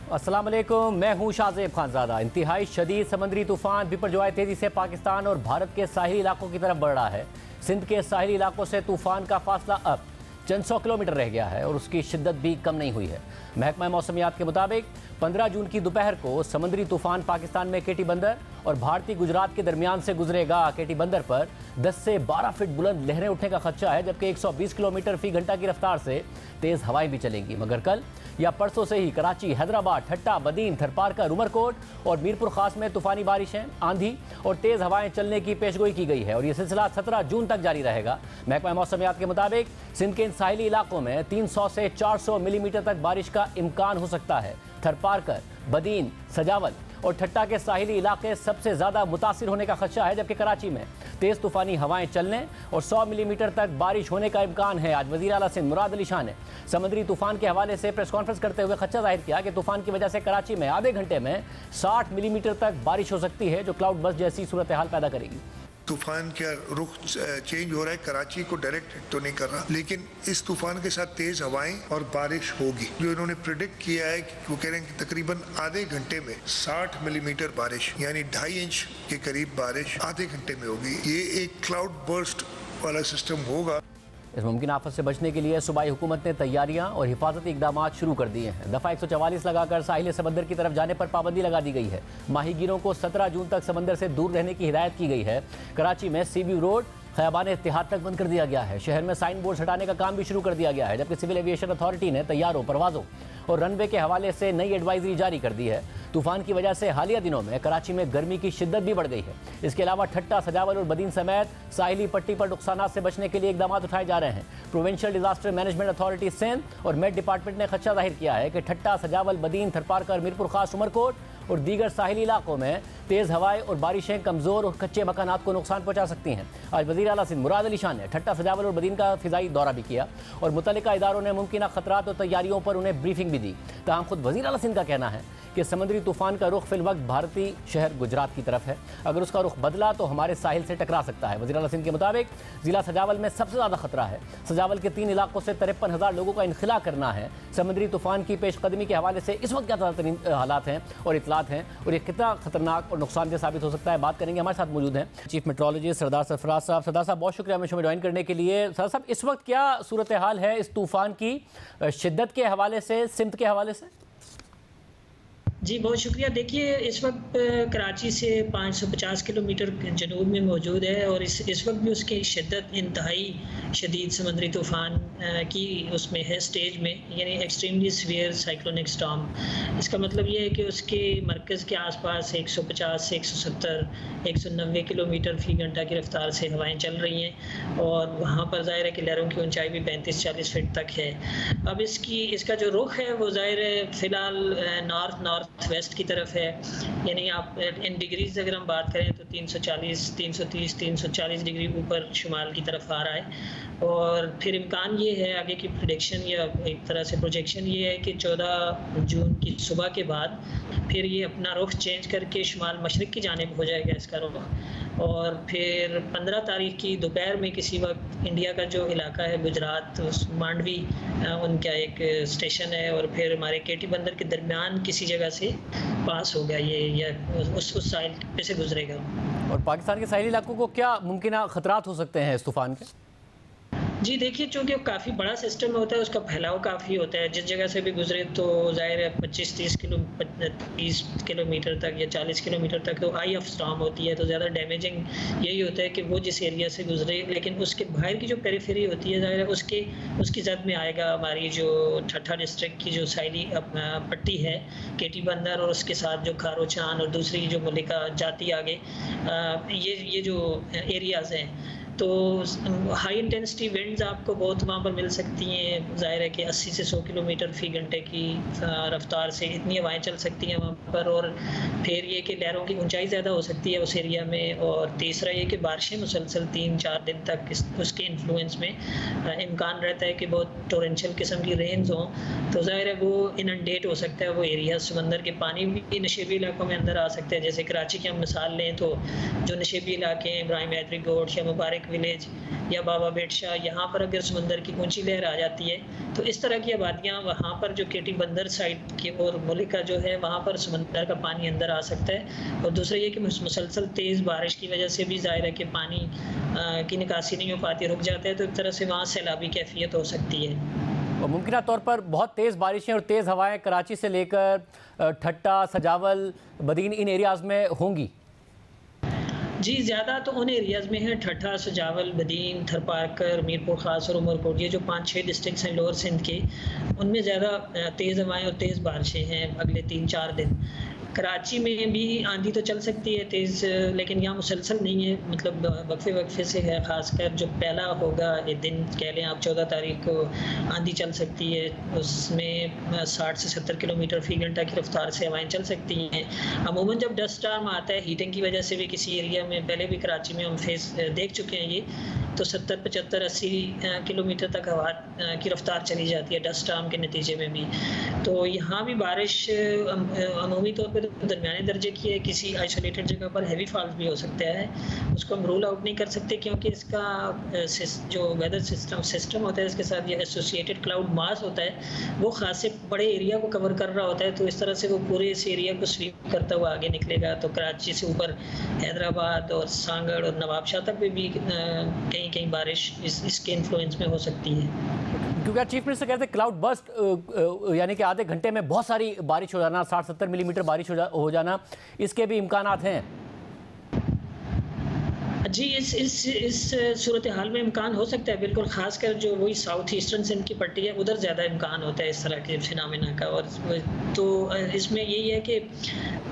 अस्सलाम वालेकुम, मैं हूं शाहजेब खानज़ादा। इंतहाई शदीद समंदरी तूफान बिपरजॉय तेज़ी से पाकिस्तान और भारत के साहिली इलाकों की तरफ बढ़ रहा है। सिंध के साहिली इलाकों से तूफान का फासला अब चंद 100 किलोमीटर रह गया है और उसकी शिद्दत भी कम नहीं हुई है। महकमा मौसमियात के मुताबिक 15 जून की दोपहर को समुद्री तूफान पाकिस्तान में केटी बंदर और भारतीय गुजरात के दरमियान से गुजरेगा। केटी बंदर पर 10 से 12 फीट बुलंद लहरें उठने का खदशा है, जबकि 120 किलोमीटर फी घंटा की रफ्तार से तेज़ हवाएं भी चलेंगी। मगर कल या परसों से ही कराची, हैदराबाद, ठट्टा, बदीन, थरपारकर, उमरकोट और मीरपुर खास में तूफानी बारिशें, आंधी और तेज़ हवाएं चलने की पेशगोई की गई है और ये सिलसिला 17 जून तक जारी रहेगा। महकमा मौसमियात के मुताबिक सिंध के इन साहिली इलाकों में 300 से 400 मिलीमीटर तक बारिश का इम्कान हो सकता है। थरपारकर, बदीन, सजावल और ठट्टा के साहिली इलाके सबसे ज़्यादा मुतासिर होने का खदशा है, जबकि कराची में तेज़ तूफ़ानी हवाएं चलने और 100 मिलीमीटर तक बारिश होने का इम्कान है। आज वज़ीर आला सिंध मुराद अली शाह ने समुद्री तूफ़ान के हवाले से प्रेस कॉन्फ्रेंस करते हुए खदशा जाहिर किया कि तूफ़ान की वजह से कराची में आधे घंटे में 60 मिलीमीटर तक बारिश हो सकती है, जो क्लाउड बस्ट जैसी सूरत हाल पैदा करेगी। तूफान का रुख चेंज हो रहा है, कराची को डायरेक्ट हिट तो नहीं कर रहा, लेकिन इस तूफान के साथ तेज हवाएं और बारिश होगी। जो इन्होंने प्रिडिक्ट किया है कि वो कह रहे हैं कि तकरीबन आधे घंटे में 60 मिलीमीटर बारिश यानी 2.5 इंच के करीब बारिश आधे घंटे में होगी। ये एक क्लाउड बर्स्ट वाला सिस्टम होगा। इस मुमकिन आफत से बचने के लिए सूबाई हुकूमत ने तैयारियां और हिफाजती इकदाम शुरू कर दिए हैं। दफ़ा 144 लगाकर साहिल समंदर की तरफ जाने पर पाबंदी लगा दी गई है। माहीगीरों को 17 जून तक समंदर से दूर रहने की हिदायत की गई है। कराची में सीबी रोड खयाबान इत्तिहाद तक बंद कर दिया गया है। शहर में साइन बोर्ड हटाने का काम भी शुरू कर दिया गया है, जबकि सिविल एविएशन अथॉरिटी ने तैयारों, परवाज़ों और रनवे के हवाले से नई एडवाइजरी जारी कर दी है। तूफान की वजह से हालिया दिनों में कराची में गर्मी की शिद्दत भी बढ़ गई है। इसके अलावा ठट्टा, सजावल और बदीन समेत साहिली पट्टी पर नुकसान से बचने के लिए इकदाम उठाए जा रहे हैं। Provincial disaster management authority Sindh और मेट डिपार्टमेंट ने खदशा जाहिर किया है कि ठट्टा, सजावल, बदीन, थरपारकर, मीरपुर खास, उमरकोट और दीगर साहिली इलाकों में तेज़ हवाएं और बारिशें कमज़ोर और कच्चे मकानात को नुकसान पहुंचा सकती हैं। आज वज़ीर आला सिंध मुराद अली शाह ने ठट्टा, सजावल और बदीन का फ़िज़ाई दौरा भी किया और मुतल्लिका इदारों ने मुमकिन ख़तरात और तैयारियों पर उन्हें ब्रीफिंग भी दी। ताहम खुद वज़ीर आला सिंध का कहना है कि समुद्री तूफ़ान का रुख फिल वक्त भारतीय शहर गुजरात की तरफ है। अगर उसका रुख बदला तो हमारे साहिल से टकरा सकता है। वज़ीर आला सिंध के मुताबिक ज़िला सजावल में सबसे ज़्यादा खतरा है। सजावल के 3 इलाकों से 53,000 लोगों का इनखिला करना है। समुद्री तूफ़ान की पेशकदमी के हवाले से इस वक्त क्या ताज़ा हालात हैं और इतलात हैं और ये कितना खतरनाक और नुकसानदेह साबित हो सकता है, बात करेंगे। हमारे साथ मौजूद हैं चीफ मेट्रोलॉजिस्ट सरदार सरफराज साहब। सरदार साहब, बहुत शुक्रिया हमें शो में ज्वाइन करने के लिए। सरदार साहब, इस वक्त क्या सूरत हाल है इस तूफ़ान की शिद्दत के हवाले से, सिंध के हवाले से? जी बहुत शुक्रिया। देखिए, इस वक्त कराची से 550 किलोमीटर जनूब में मौजूद है और इस वक्त भी उसकी शिद्दत इंतहाई शदीद समुद्री तूफ़ान की उसमें है स्टेज में, यानी एक्सट्रीमली सीवियर साइक्लोनिक स्टॉर्म। इसका मतलब ये है कि उसके मरकज़ के आसपास 150 से 170, 190 किलोमीटर फ़ी घंटा की रफ्तार से हवाएं चल रही हैं और वहाँ पर ज़ाहिर है कि लहरों की ऊंचाई भी 35-40 फीट तक है। अब इसका जो रुख है वो ज़ाहिर है फ़िलहाल नॉर्थ वेस्ट की तरफ है, यानी आप इन डिग्रीज अगर हम बात करें तो 340, 330, 340 डिग्री ऊपर शुमाल की तरफ आ रहा है। और फिर इम्कान ये है, आगे की प्रेडिक्शन या एक तरह से प्रोजेक्शन ये है कि 14 जून की सुबह के बाद फिर ये अपना रुख चेंज करके शुमाल मशरिक़ की जानिब हो जाएगा इसका रुख, और फिर 15 तारीख की दोपहर में किसी वक्त इंडिया का जो इलाका है गुजरात, मांडवी उनका एक स्टेशन है और फिर हमारे केटी बंदर के दरमियान किसी जगह से पास होगा ये, या उस साइल पे से गुजरेगा। और पाकिस्तान के साहिली इलाकों को क्या मुमकिन खतरात हो सकते हैं इस तूफ़ान के? जी देखिए, चूँकि काफ़ी बड़ा सिस्टम होता है, उसका फैलाव काफ़ी होता है। जिस जगह से भी गुजरे तो ज़ाहिर है 25-30 किलोमीटर तक या 40 किलोमीटर तक तो आई ऑफ स्टॉर्म होती है, तो ज़्यादा डैमेजिंग यही होता है कि वो जिस एरिया से गुजरे, लेकिन उसके बाहर की जो पेरिफेरी होती है ज़ाहिर है उसकी जद में आएगा हमारी जो ठट्टा डिस्ट्रिक्ट की जो साइली पट्टी है केटी बंदर और उसके साथ जो खारोचान और दूसरी जो मलिका जाती आगे, ये जो एरियाज़ हैं, तो हाई इंटेंसिटी विंड्स आपको बहुत वहाँ पर मिल सकती हैं। ज़ाहिर है कि 80 से 100 किलोमीटर फ़ी घंटे की रफ़्तार से इतनी हवाएं चल सकती हैं वहाँ पर, और फिर ये कि लहरों की ऊंचाई ज़्यादा हो सकती है उस एरिया में, और तीसरा ये कि बारिशें मुसलसल 3-4 दिन तक उसके इन्फ्लुएंस में इम्कान रहता है कि बहुत टोरेंशियल किस्म की रेंज हों, तो ज़ाहिर है वो इनंडेट हो सकता है वो एरिया। समंदर के पानी भी नशेबी इलाकों में अंदर आ सकते हैं। जैसे कराची की हम मिसाल लें तो जो नशेबी इलाके हैं, इब्राहिम हैदरी गोट या मुबारक विलेज या बाबा बेटशाह, यहाँ पर अगर समंदर की ऊंची लहर आ जाती है तो इस तरह की आबादियाँ वहाँ पर जो केटी बंदर साइड की और मुलिका जो है वहाँ पर समंदर का पानी अंदर आ सकता है। और दूसरा ये कि मुसलसल तेज़ बारिश की वजह से भी ज़ाहिर है कि पानी की निकासी नहीं हो पाती, रुक जाता है, तो एक तरह से वहाँ सैलाबी कैफियत हो सकती है। और मुमकिन तौर पर बहुत तेज़ बारिशें और तेज़ हवाएं कराची से लेकर ठट्टा, सजावल, बदीन इन एरियाज़ में होंगी। जी, ज़्यादा तो उन एरियाज़ में है, ठट्ठा, सजावल, बदीन, थरपारकर, मीरपुर ख़ास और उमरकोट, ये जो 5-6 डिस्ट्रिक्ट्स हैं लोअर सिंध के, उनमें ज़्यादा तेज़ हवाएं और तेज़ बारिशें हैं अगले 3-4 दिन। कराची में भी आंधी तो चल सकती है तेज़, लेकिन यहाँ मुसलसल नहीं है, मतलब वक्फे से है। ख़ासकर जो पहला होगा ये दिन, कह लें आप 14 तारीख को आंधी चल सकती है, उसमें 60 से 70 किलोमीटर फ़ी घंटा की रफ्तार से हवाएं चल सकती हैं। अमूमन जब डस्ट स्टॉर्म आता है हीटिंग की वजह से भी, किसी एरिया में पहले भी कराची में हम देख चुके हैं ये, तो 70, 75, 80 किलोमीटर तक हवा की रफ्तार चली जाती है डस्ट स्टॉर्म के नतीजे में भी। तो यहाँ भी बारिश अमूमी तौर पर दरमियाने दर्जे की है, किसी आइसोलेटेड जगह पर हैवी फॉल्स भी हो सकता है, उसको हम रूल आउट नहीं कर सकते क्योंकि इसका जो वेदर सिस्टम होता है इसके साथ ये एसोसिएटेड क्लाउड मास होता है, वो खासे बड़े एरिया को कवर कर रहा होता है, तो इस तरह से वो पूरे इस एरिया को स्वीप करता हुआ आगे निकलेगा। तो कराची से ऊपर हैदराबाद और सांगड़ और नवाबशाह तक भी कहीं बारिश इसके इन्फ्लुएंस में हो सकती है। क्योंकि चीफ मिनिस्टर कहते हैं क्लाउड बस्ट यानी कि आधे घंटे में बहुत सारी बारिश हो जाना, 60-70 मिलीमीटर बारिश हो जाना, इसके भी इम्कानात हैं। जी, इस सूरत हाल में इम्कान हो सकता है बिल्कुल, खासकर जो वही साउथ ईस्टर्न सिंध की पट्टी है उधर ज़्यादा इम्कान होता है इस तरह के फिनोमेना का। और तो इसमें यही है कि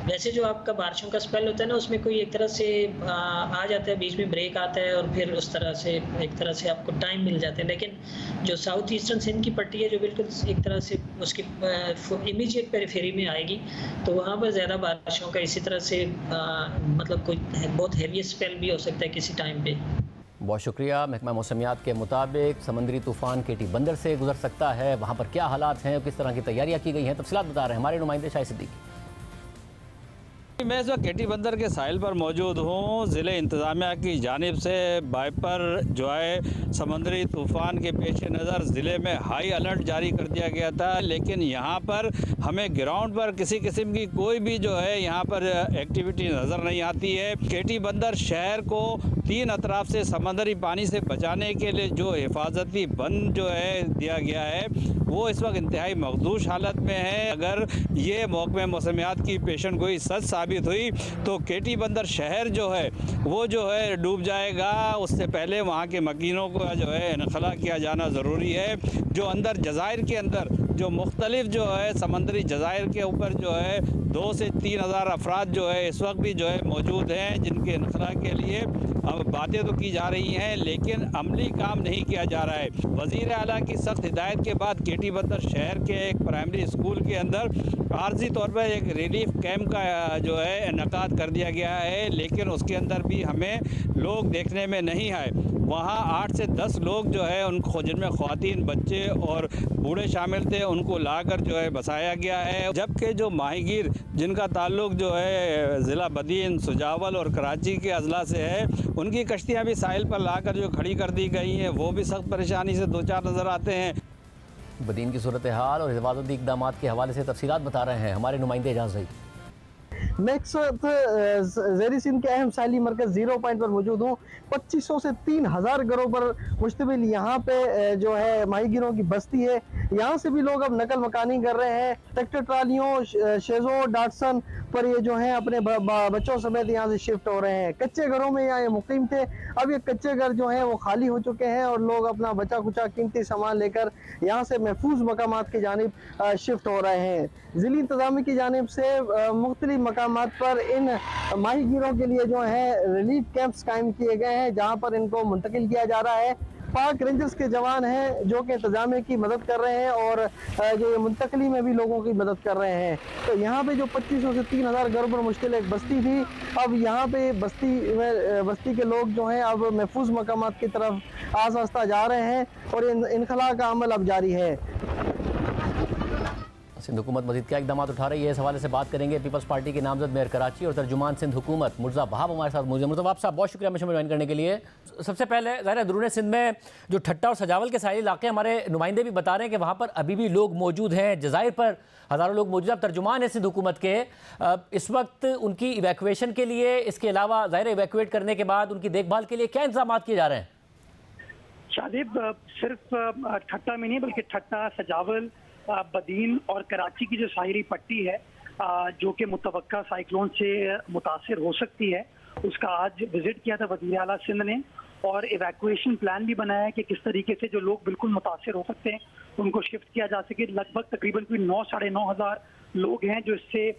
वैसे जो आपका बारिशों का स्पेल होता है ना, उसमें कोई एक तरह से आ जाता है, बीच में ब्रेक आता है और फिर उस तरह से एक तरह से आपको टाइम मिल जाता है। लेकिन जो साउथ ईस्टर्न सिंध की पट्टी है जो बिल्कुल एक तरह से उसकी इमीडिएट पेरिफेरी में आएगी, तो वहाँ पर ज़्यादा बारिशों का इसी तरह से मतलब कोई बहुत हैवी स्पेल भी हो सकता है किसी टाइम पे। बहुत शुक्रिया। महकमा मौसमियात के मुताबिक समंदरी तूफान केटी बंदर से गुजर सकता है, वहाँ पर क्या हालात हैं, किस तरह की तैयारियाँ की गई हैं, तफसीलात बता रहे हैं हमारे नुमाइंदे शाहिद सिद्दीकी। मैं इस वक्त केटी बंदर के साहिल पर मौजूद हूँ। ज़िले इंतज़ामिया की जानिब से वाइपर जो है समंदरी तूफ़ान के पेश नज़र ज़िले में हाई अलर्ट जारी कर दिया गया था, लेकिन यहाँ पर हमें ग्राउंड पर किसी किस्म की कोई भी जो है यहाँ पर एक्टिविटी नज़र नहीं आती है। केटी बंदर शहर को 3 अतराफ से समंदरी पानी से बचाने के लिए जो हिफाजती बंद जो है दिया गया है वो इस वक्त इंतहाई मखदूश हालत में है। अगर ये महकमे मौसमियात की पेशन गोई सच साबित हुई तो केटी बंदर शहर जो है वो जो है डूब जाएगा। उससे पहले वहाँ के मकीनों को जो है इनखला किया जाना ज़रूरी है। जो अंदर जज़ायर के अंदर जो मुख्तलिफ जो है समंदरी जज़ायर के ऊपर जो है 2 से 3 हज़ार अफराद जो है इस वक्त भी जो है मौजूद हैं, जिनके इनखला के लिए अब बातें तो की जा रही हैं लेकिन अमली काम नहीं किया जा रहा है। वज़ीर आला की सख्त हिदायत के बाद केटी बंदर शहर के एक प्राइमरी स्कूल के अंदर आर्जी तौर पर एक रिलीफ कैंप का जो है इनकाद कर दिया गया है, लेकिन उसके अंदर भी हमें लोग देखने में नहीं आए। वहाँ 8 से 10 लोग जो है उनको, जिनमें ख़वातीन, बच्चे और बूढ़े शामिल थे, उनको लाकर जो है बसाया गया है। जबकि जो माहीगीर जिनका ताल्लुक जो है ज़िला बदीन, सुजावल और कराची के अजला से है, उनकी कश्तियाँ भी साहिल पर लाकर जो खड़ी कर दी गई हैं, वो भी सख्त परेशानी से 2-4 नज़र आते हैं। बदीन की सूरत हाल और हिफाजती इक़दामात के हवाले से तफसीलात बता रहे हैं हमारे नुमाइंदे एजाज भाई। मैं इस वक्त ज़ेरी सिंध के अहम साइली मरकज़ 0 पॉइंट पर मौजूद हूँ। 2500 से 3000 घरों पर मुश्तमिल यहाँ पे जो है माहीगीरों की बस्ती है। यहाँ से भी लोग अब नकल मकानी कर रहे हैं। ट्रैक्टर ट्रालियों, शेज़ो, डाटसन पर ये जो है अपने बच्चों समेत यहाँ से शिफ्ट हो रहे हैं। कच्चे घरों में यहाँ ये मुकीम थे, अब ये कच्चे घर जो हैं वो खाली हो चुके हैं और लोग अपना बचा कुचा कीमती सामान लेकर यहाँ से महफूज मकामात की जानिब शिफ्ट हो रहे हैं। ज़िली इंतज़ामी की जानिब से मुख्तलिफ मकामात पर इन माहीगीरों के लिए जो है रिलीफ कैंप्स कायम किए गए हैं, जहाँ पर इनको मुंतकिल किया जा रहा है। पाक रेंजर्स के जवान हैं जो कि इंतजामिया की मदद कर रहे हैं और जो ये मुंतकली में भी लोगों की मदद कर रहे हैं। तो यहाँ पे जो 2500 से 3000 घरों पर मुश्किल एक बस्ती थी, अब यहाँ पे बस्ती के लोग जो हैं अब महफूज मकामात की तरफ आस्ता जा रहे हैं और इनखला का अमल अब जारी है। सिंध हुकूमत मजीद क्या इकदाम उठा रही है, इस हवाले से बात करेंगे। पीपल्स पार्टी के नामजद मेयर कराची और तर्जुमान सिंध हुकूमत मुर्जा वहाब हमारे साथ मौजूद। मुर्जा वहाब साहब, बहुत शुक्रिया हमें ज्वाइन करने के लिए। सबसे पहले ज़ाहिर है अंदरूनी सिंध में जो ठट्टा और सजावल के साहिली इलाके, हमारे नुमाइंदे भी बता रहे हैं कि वहाँ पर अभी भी लोग मौजूद हैं, जज़ायर पर हज़ारों लोग मौजूद हैं। तर्जुमान है सिंध हुकूमत के, इस वक्त उनकी इवैक्यूएशन के लिए, इसके अलावा ज़ाहिर इवैक्यूएट करने के बाद उनकी देखभाल के लिए क्या इंतजाम किए जा रहे हैं? शादिब, सिर्फ ठट्टा में नहीं बल्कि ठट्टा, सजावल, बदीन और कराची की जो साहिली पट्टी है जो कि मुतवक्का साइक्लोन से मुतासिर हो सकती है, उसका आज विजिट किया था वज़ीर आला सिंध ने और इवैक्यूएशन प्लान भी बनाया है कि किस तरीके से जो लोग बिल्कुल मुतासिर हो सकते हैं उनको शिफ्ट किया जा सके। लगभग तकरीबन कोई 9-9.5 हज़ार लोग हैं जो इससे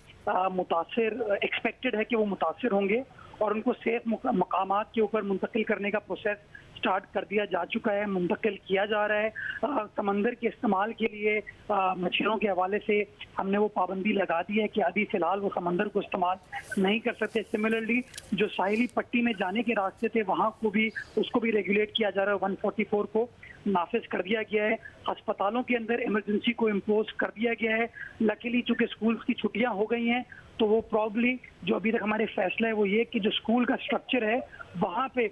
मुतासिर एक्सपेक्टेड है कि वो मुतासिर होंगे और उनको सेफ मकामात के ऊपर मुंतकिल करने का प्रोसेस स्टार्ट कर दिया जा चुका है, मुंतकिल किया जा रहा है। समंदर के इस्तेमाल के लिए मछलियों के हवाले से हमने वो पाबंदी लगा दी है कि अभी फ़िलहाल वो समंदर को इस्तेमाल नहीं कर सकते। सिमिलरली जो साहिली पट्टी में जाने के रास्ते थे वहाँ को भी उसको भी रेगुलेट किया जा रहा है। 144 को नाफिज कर दिया गया है। अस्पतालों के अंदर इमरजेंसी को इम्पोज कर दिया गया है। लकीली चूँकि स्कूल्स की छुट्टियाँ हो गई हैं तो वो प्रॉब्ली जो अभी तक हमारे फैसला है वो ये कि जो स्कूल का स्ट्रक्चर है वहाँ पे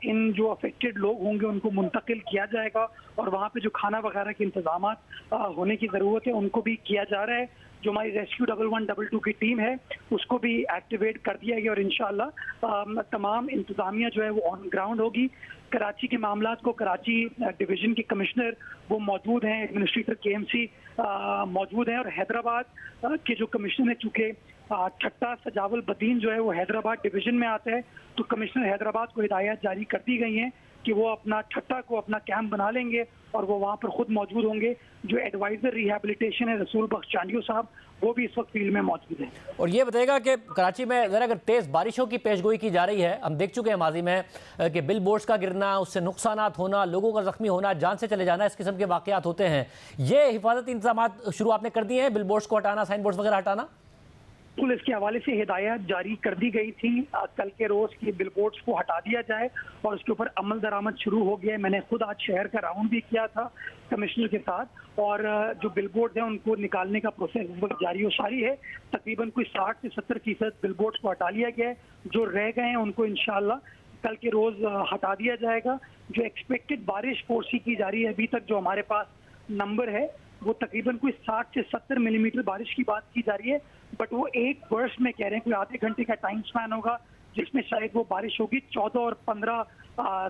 इन जो अफेक्टेड लोग होंगे उनको मुंतकिल किया जाएगा और वहाँ पे जो खाना वगैरह के इंतजाम होने की ज़रूरत है उनको भी किया जा रहा है। जो हमारी रेस्क्यू 1122 की टीम है उसको भी एक्टिवेट कर दिया गया और इंशाल्लाह तमाम इंतजामिया जो है वो ऑन ग्राउंड होगी। कराची के मामलात को कराची डिवीज़न के कमिश्नर वो मौजूद हैं, एडमिनिस्ट्रेटर KMC मौजूद हैं और हैदराबाद के जो कमिश्नर है, चूँकि ठट्टा, सजावल, बदीन जो है वो हैदराबाद डिवीज़न में आता है तो कमिश्नर हैदराबाद को हिदायत जारी कर दी गई हैं कि वो अपना ठट्टा को अपना कैंप बना लेंगे और वो वहाँ पर खुद मौजूद होंगे। जो एडवाइज़र रिहैबिलिटेशन है रसूल बख्श चांडियो साहब वो भी इस वक्त फील्ड में मौजूद हैं। और ये बताएगा कि कराची में ज़रा अगर तेज़ बारिशों की पेशगोई की जा रही है, हम देख चुके हैं माजी में कि बिल बोर्ड्स का गिरना, उससे नुकसानात होना, लोगों का ज़ख्मी होना, जान से चले जाना, इस किस्म के वाक़यात होते हैं। ये हिफाजती इंतजाम शुरू आपने कर दिए हैं, बिल बोर्ड्स को हटाना, साइन बोर्ड्स वगैरह हटाना? बिल्कुल, इसके हवाले से हिदायत जारी कर दी गई थी कल के रोज़ की बिलबोर्ड्स को हटा दिया जाए और उसके ऊपर अमल दरामद शुरू हो गया है। मैंने खुद आज शहर का राउंड भी किया था कमिश्नर के साथ और जो बिलबोर्ड हैं उनको निकालने का प्रोसेस इस वक्त जारी और सारी है। तकरीबन कोई 60 से 70% बिलबोर्ड्स को हटा लिया गया है। जो रह गए हैं उनको इंशाल्लाह कल के रोज़ हटा दिया जाएगा। जो एक्सपेक्टेड बारिश फोर्सी की जा रही है, अभी तक जो हमारे पास नंबर है वो तकरीबन कोई 60 से 70 मिलीमीटर बारिश की बात की जा रही है, बट वो एक बर्स्ट में कह रहे हैं कोई आधे घंटे का टाइम स्पैन होगा जिसमें शायद वो बारिश होगी। 14 और 15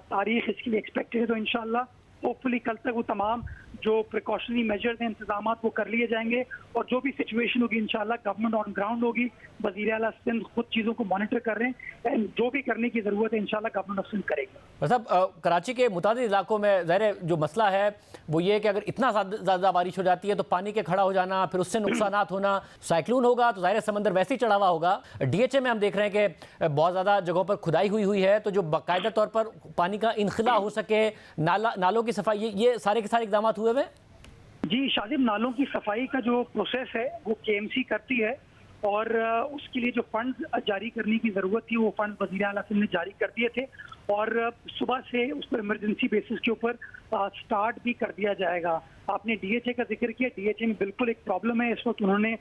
तारीख इसके लिए एक्सपेक्टेड है तो इंशाल्लाह होपफुली कल तक वो तमाम जो प्रिकॉशनरी मेजर्स हैं, इंतजाम वो कर लिए जाएंगे और जो भी सिचुएशन होगी इंशाल्लाह गवर्नमेंट ऑन ग्राउंड होगी। वज़ीर आला सिंध खुद चीज़ों को मॉनिटर कर रहे हैं एंड जो भी करने की ज़रूरत है इंशाल्लाह गवर्नमेंट ऑफ सिंध करेगी। साहब, कराची के मुतादिद इलाकों में ज़ाहिर जो मसला है वो ये कि अगर इतना ज़्यादा बारिश हो जाती है तो पानी के खड़ा हो जाना, फिर उससे नुकसानात होना, साइक्लोन होगा तो ज़ाहिर समंदर वैसे ही चढ़ा हुआ होगा। DHA में हम देख रहे हैं कि बहुत ज़्यादा जगहों पर खुदाई हुई है तो जो बाकायदा तौर पर पानी का इनखिला हो सके, नालों की सफाई, ये सारे के सारे इकदाम हुए हुए? जी शादिब, नालों की सफाई का जो प्रोसेस है वो KMC करती है और उसके लिए जो फंड जारी करने की ज़रूरत थी वो फंड वज़ीर आला सिंध ने जारी कर दिए थे और सुबह से उस पर इमरजेंसी बेसिस के ऊपर स्टार्ट भी कर दिया जाएगा। आपने DHA का जिक्र किया, DHA में बिल्कुल एक प्रॉब्लम है। इस वक्त उन्होंने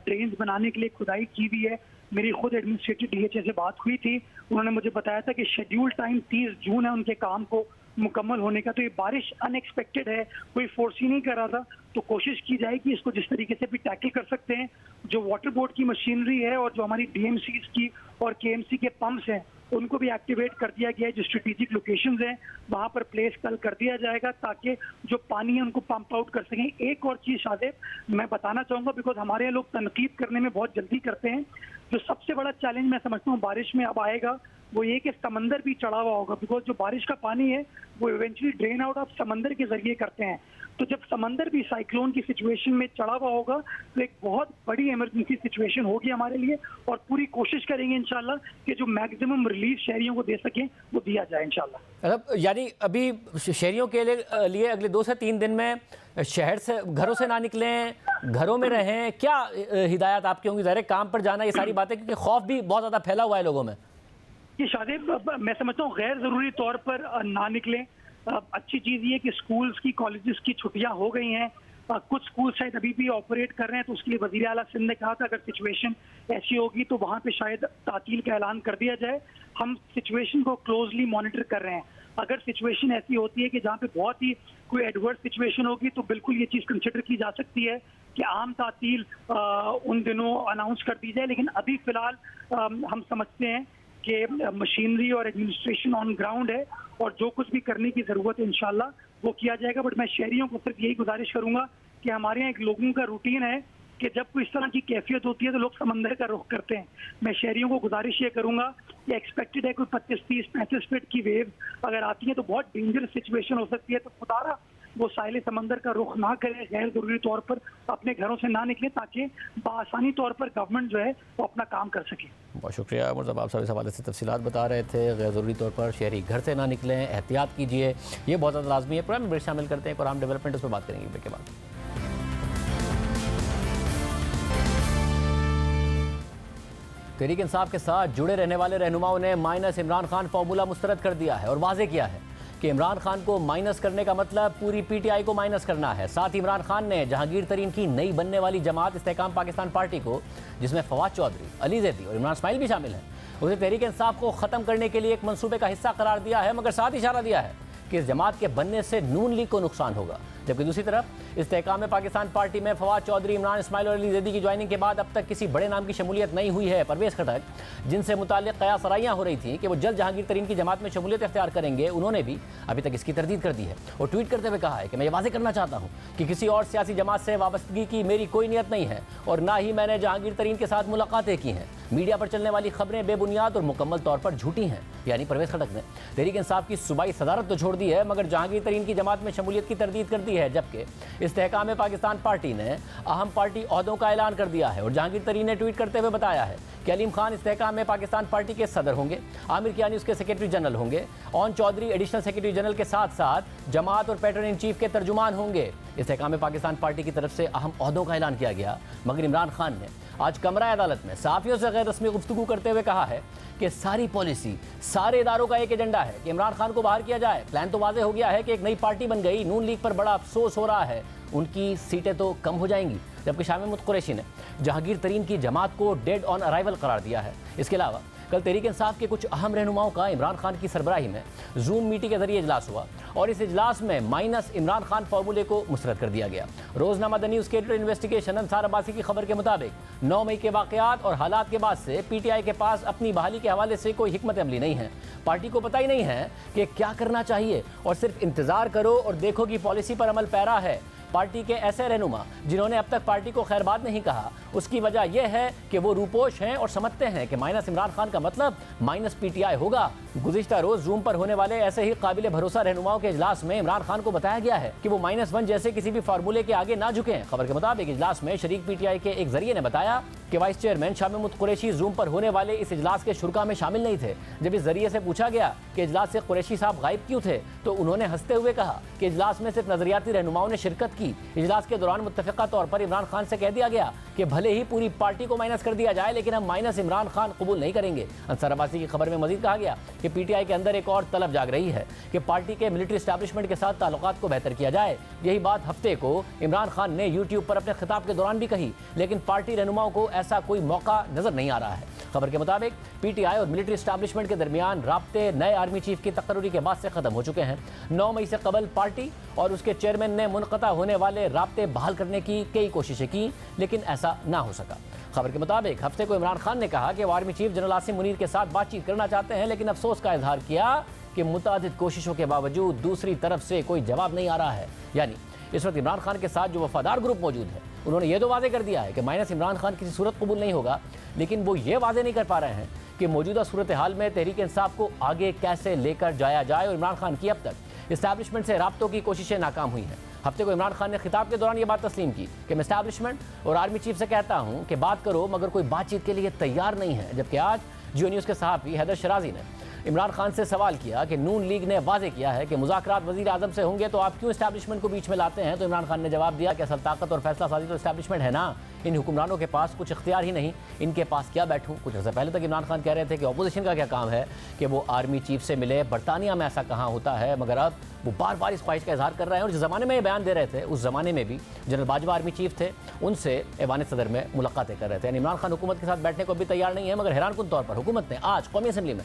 ड्रेन्स बनाने के लिए खुदाई की हुई है। मेरी खुद एडमिनिस्ट्रेटिव DHA से बात हुई थी, उन्होंने मुझे बताया था कि शेड्यूल टाइम 30 जून है उनके काम को मुकम्मल होने का। तो ये बारिश अनएक्सपेक्टेड है, कोई फोर्स ही नहीं कर रहा था, तो कोशिश की जाएगी इसको जिस तरीके से भी टैकल कर सकते हैं। जो वाटर बोर्ड की मशीनरी है और जो हमारी DMCs की और KMC के पंप्स हैं उनको भी एक्टिवेट कर दिया गया है। जो स्ट्रेटेजिक लोकेशंस हैं वहाँ पर प्लेस कल कर दिया जाएगा ताकि जो पानी है उनको पंप आउट कर सकें। एक और चीज़ शादिब मैं बताना चाहूँगा, बिकॉज हमारे यहाँ लोग तनकीद करने में बहुत जल्दी करते हैं। जो सबसे बड़ा चैलेंज मैं समझता हूँ बारिश में अब आएगा वो ये कि समंदर भी चढ़ा हुआ होगा, बिकॉज जो बारिश का पानी है वो इवेंचुअली ड्रेन आउट आप समंदर के जरिए करते हैं। तो जब समंदर भी साइक्लोन की सिचुएशन में चढ़ा हुआ होगा तो एक बहुत बड़ी इमरजेंसी सिचुएशन होगी हमारे लिए और पूरी कोशिश करेंगे इंशाल्लाह कि जो मैक्सिमम रिलीफ शहरियों को दे सकें वो दिया जाए इंशाल्लाह। यानी अभी शहरियों के लिए अगले 2 से 3 दिन में शहर से, घरों से ना निकलें, घरों में रहें, क्या हिदायत आपकी होंगी? ज़ाहिर काम पर जाना, ये सारी बातें, क्योंकि खौफ भी बहुत ज़्यादा फैला हुआ है लोगों में। ये शादिब मैं समझता हूँ गैर ज़रूरी तौर पर ना निकलें। अच्छी चीज़ ये कि स्कूल्स की, कॉलेजेस की छुट्टियां हो गई हैं, कुछ स्कूल शायद अभी भी ऑपरेट कर रहे हैं, तो उसके लिए वजीर आला सिंध ने कहा था अगर सिचुएशन ऐसी होगी तो वहाँ पे शायद तातील का ऐलान कर दिया जाए। हम सिचुएशन को क्लोजली मॉनिटर कर रहे हैं। अगर सिचुएशन ऐसी होती है कि जहाँ पे बहुत ही कोई एडवर्स सिचुएशन होगी तो बिल्कुल ये चीज़ कंसिडर की जा सकती है कि आम तातील उन दिनों अनाउंस कर दी जाए। लेकिन अभी फिलहाल हम समझते हैं कि मशीनरी और एडमिनिस्ट्रेशन ऑन ग्राउंड है और जो कुछ भी करने की ज़रूरत है इंशाल्लाह वो किया जाएगा। बट मैं शहरियों को सिर्फ यही गुजारिश करूंगा कि हमारे यहाँ एक लोगों का रूटीन है कि जब कोई इस तरह की कैफियत होती है तो लोग समंदर का रुख करते हैं। मैं शहरियों को गुजारिश ये करूंगा कि एक्सपेक्टेड है कोई 25, 30, 35 फीट की वेव अगर आती है तो बहुत डेंजरस सिचुएशन हो सकती है। तो खुदारा वो साहिल समंदर का रुख ना करें, गैर जरूरी तौर पर अपने घरों से ना निकले ताकि बआसानी तौर पर गवर्नमेंट जो है वो अपना काम कर सके। बहुत शुक्रिया मुर्तज़ा, आप सब इस हवाले से तफसीलात बता रहे थे। गैर ज़रूरी तौर पर शहरी घर से ना निकलें, एहतियात कीजिए, ये बहुत ज़्यादा लाजमी है। प्रोग्राम में शामिल करते हैं और हम डेवलपमेंट उस पर बात करेंगे ब्रेक के बाद। तहरीक इंसाफ के साथ जुड़े रहने वाले रहनुमाओं ने माइनस इमरान खान फार्मूला मुस्तरद कर दिया है और वाजे किया है कि इमरान खान को माइनस करने का मतलब पूरी पीटीआई को माइनस करना है। साथ ही इमरान खान ने जहांगीर तरीन की नई बनने वाली जमात इस्तेहकाम पाकिस्तान पार्टी को, जिसमें फवाद चौधरी, अली जैदी और इमरान इस्माइल भी शामिल हैं, उसे तहरीक इंसाफ को ख़त्म करने के लिए एक मंसूबे का हिस्सा करार दिया है, मगर साथ इशारा दिया है कि इस जमात के बनने से नून लीग को नुकसान होगा। जबकि दूसरी तरफ इस्तेहकाम पाकिस्तान पार्टी में फवाद चौधरी, इमरान इस्माइल और अली जैदी की ज्वाइनिंग के बाद अब तक किसी बड़े नाम की शमूलियत नहीं हुई है। परवेज़ खटक, जिनसे मुताल्लिक़ कयास सराइयाँ हो रही थी कि वो जल्द जहांगीर तरीन की जमात में शमूलियत इख्तियार करेंगे, उन्होंने भी अभी तक इसकी तरदीद कर दी है और ट्वीट करते हुए कहा है कि मैं ये वाज़े करना चाहता हूँ कि किसी और सियासी जमात से वाबस्तगी की मेरी कोई नीयत नहीं है और ना ही मैंने जहांगीर तरीन के साथ मुलाकातें की हैं। मीडिया पर चलने वाली खबरें बेबुनियाद और मुकम्मल तौर पर झूठी हैं। यानी परवेज़ खटक ने तहरीक इंसाफ की सूबाई सदारत तो छोड़ दी है, मगर जहांगीर तरीन की जमात में शमूलियत की तरदीद कर दी है। जबकि इस्तेहकाम पाकिस्तान पार्टी ने अहम पार्टी ओहदों का ऐलान कर दिया है और जहांगीर तरीन ने ट्वीट करते हुए बताया है कि अलीम खान इस्तेहकाम पाकिस्तान पार्टी के सदर होंगे, आमिर कियानी उसके सेक्रेटरी जनरल होंगे, Aun Chaudhry additional secretary general के साथ साथ जमात और पैटर्न इन चीफ के तर्जुमान होंगे। इस्तेहकाम पाकिस्तान पार्टी की तरफ से अहम ओहदों का ऐलान किया गया, मगर इमरान खान ने आज कमरा अदालत में सहाफ़ियों से गैर रस्मी गुफ्तगू करते हुए कहा है कि सारी पॉलिसी, सारे इदारों का एक एजेंडा है कि इमरान खान को बाहर किया जाए। प्लान तो वाज़े हो गया है कि एक नई पार्टी बन गई, नून लीग पर बड़ा अफसोस हो रहा है, उनकी सीटें तो कम हो जाएंगी। जबकि शाह महमूद कुरैशी ने जहांगीर तरीन की जमात को डेड ऑन अराइवल करार दिया है। इसके अलावा कल तहरीक इंसाफ के कुछ अहम रहनुमाओं का इमरान खान की सरबराही में जूम मीटिंग के जरिए इजलास हुआ और इस इजलास में माइनस इमरान खान फार्मूले को मुस्तरद कर दिया गया। रोजनामा द न्यूज़ के एडिटर इन्वेस्टिगेशन अंसार अब्बासी की खबर के मुताबिक 9 मई के वाक़यात और हालात के बाद से पीटीआई के पास अपनी बहाली के हवाले से कोई हिकमत अमली नहीं है। पार्टी को पता ही नहीं है कि क्या करना चाहिए और सिर्फ इंतजार करो और देखो कि पॉलिसी पर अमल पैरा है। पार्टी के ऐसे रहनुमा जिन्होंने अब तक पार्टी को खैरबाद नहीं कहा, उसकी वजह यह है कि वो रूपोश हैं और समझते हैं कि माइनस इमरान खान का मतलब माइनस पीटीआई होगा। गुज़िश्ता रोज़ जूम पर होने वाले ऐसे ही काबिल भरोसा रहनुमाओं के इजलास में इमरान खान को बताया गया है कि वो -1 जैसे किसी भी फार्मूले के आगे ना झुकें। खबर के मुताबिक इजलास में शरीक पीटीआई के एक जरिए ने बताया कि vice chairman Shah Mahmood Qureshi Zoom पर होने वाले इस इजलास के शुरा में शामिल नहीं थे। जब इस जरिए से पूछा गया कि इजलास से कुरैशी साहब गायब क्यों थे, तो उन्होंने हंसते हुए कहा कि इजलास में सिर्फ नजरियाती रहनुमाओं ने शिरकत की। इजलास के दौरान मुत्तफ़िका तौर पर इमरान खान से कह दिया गया कि भले ही पूरी पार्टी को माइनस कर दिया जाए, लेकिन हम माइनस इमरान खान कबूल नहीं करेंगे। अंसार अब्बासी की खबर में मजीद कहा गया कि पीटीआई के अंदर एक और तलब जाग रही है कि पार्टी के मिलिट्री एस्टैब्लिशमेंट के साथ ताल्लुकात को बेहतर किया जाए। यही बात हफ्ते को इमरान खान ने यूट्यूब पर अपने खिताब के दौरान भी कही, लेकिन पार्टी रहनुमाओं को ऐसा कोई मौका नजर नहीं आ रहा है। खबर के मुताबिक पीटीआई और मिलिट्री एस्टैब्लिशमेंट के दरमियान राब्ते नए आर्मी चीफ की तकर्री के बाद से खत्म हो चुके हैं। 9 मई से कबल पार्टी और उसके चेयरमैन ने मुनक़ता होने वाले राब्ते बहाल करने की कई कोशिशें की, लेकिन ऐसा ना हो सका। खबर के मुताबिक हफ्ते को इमरान खान ने कहा कि वो army chief general Asim Munir के साथ बातचीत करना चाहते हैं, लेकिन अफसोस का इजहार किया कि मुतादिद कोशिशों के बावजूद दूसरी तरफ से कोई जवाब नहीं आ रहा है। यानी इस वक्त इमरान खान के साथ जो वफादार ग्रुप मौजूद है, उन्होंने ये तो वादे कर दिया है कि माइनस इमरान खान किसी सूरत कबूल नहीं होगा, लेकिन वो ये वादे नहीं कर पा रहे हैं कि मौजूदा सूरत हाल में तहरीक इंसाफ को आगे कैसे लेकर जाया जाए। और इमरान खान की अब तक इस्टेब्लिशमेंट से राब्तों की कोशिशें नाकाम हुई हैं। हफ्ते को इमरान खान ने खिताब के दौरान ये बात तस्लीम की कि मैं इस्टेब्लिशमेंट और आर्मी चीफ से कहता हूँ कि बात करो, मगर कोई बातचीत के लिए तैयार नहीं है। जबकि आज जियो न्यूज़ के सहाफ़ी हैदर शराजी ने इमरान खान से सवाल किया कि नून लीग ने वाजे किया है कि मुज़ाकरात वज़ीर आज़म से होंगे तो आप क्यों इस्टेब्लिशमेंट को बीच में लाते हैं। तो इमरान खान ने जवाब दिया कि असल ताकत और फैसला साजी तो इस्टेब्लिशमेंट है ना, इन हुक्मरानों के पास कुछ इख्तियार ही नहीं, इनके पास क्या बैठूं। कुछ अर्से पहले तक इमरान खान कह रहे थे कि अपोजिशन का क्या काम है कि वो आर्मी चीफ से मिले, बरतानिया में ऐसा कहाँ होता है, मगर अब वो बार बार इस ख्वाहिश का इजहार कर रहे हैं। और जिस ज़माने में ये बयान दे रहे थे उस ज़माने में भी जनरल बाजवा आर्मी चीफ थे, उनसे ऐवान सदर में मुलाकातें कर रहे थे। यानी इमरान खान हुकूमत के साथ बैठने को भी तैयार नहीं है। मगर हैरानकुन तौर पर हुकूमत ने आज कौमी असम्बली में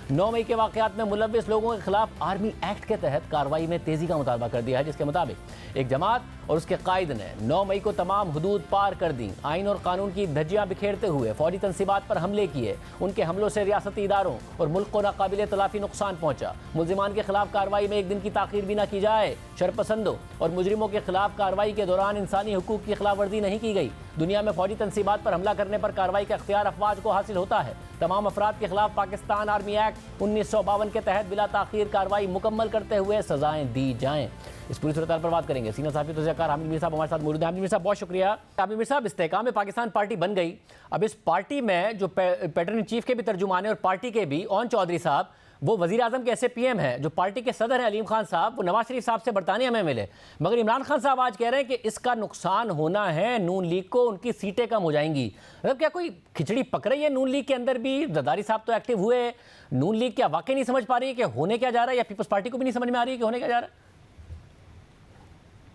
9 मई के वाक़यात में मुलव्विस लोगों के खिलाफ आर्मी एक्ट के तहत कार्रवाई में तेज़ी का मुतालबा कर दिया है, जिसके मुताबिक एक जमात और उसके कायद ने 9 मई को तमाम हुदूद पार कर दी, आइन और कानून की धज्जियां बिखेरते हुए फौजी तनसीबात पर हमले किए। उनके हमलों से रियासती इदारों और मुल्क को नाकाबिले तलाफी नुकसान पहुंचा। मुल्जिमान के खिलाफ कार्रवाई में एक दिन की ताखीर भी न की जाए। शरपसंदों और मुजरिमों के खिलाफ कार्रवाई के दौरान इंसानी हुकूक की खिलाफ वर्जी नहीं की गई। दुनिया में फौजी तनसीबात पर हमला करने पर कार्रवाई का अख्तियार अफवाज को हासिल होता है। तमाम अफराद के खिलाफ पाकिस्तान आर्मी एक्ट 1952 के तहत बिला ताखीर कार्रवाई मुकम्मल करते हुए सजाएं दी जाएं। इस पूरी सूरत पर बात करेंगे सीनियर साहब तज़किया हामिद मीर साहब हमारे साथ मौजूद हैं। हामिद मीर साहब बहुत शुक्रिया। हामिद मीर साहब, इस्तेहकाम पाकिस्तान पार्टी बन गई, अब इस पार्टी में जो पैटर्न चीफ के भी तर्जुमान है और पार्टी के भी ओन चौधरी साहब, वो वज़ीर आज़म के ऐसे पीएम हैं, जो पार्टी के सदर हैं अलीम खान साहब, वो नवाज शरीफ साहब से बरतानिया में मिले। मगर इमरान खान साहब आज कह रहे हैं कि इसका नुकसान होना है नून लीग को, उनकी सीटें कम हो जाएंगी। मतलब क्या कोई खिचड़ी पक रही है नून लीग के अंदर भी? जरदारी साहब तो एक्टिव हुए, नून लीग क्या वाकई नहीं समझ पा रही है कि होने क्या जा रहा है, या पीपल्स पार्टी को भी नहीं समझ में आ रही है कि होने क्या जा रहा है?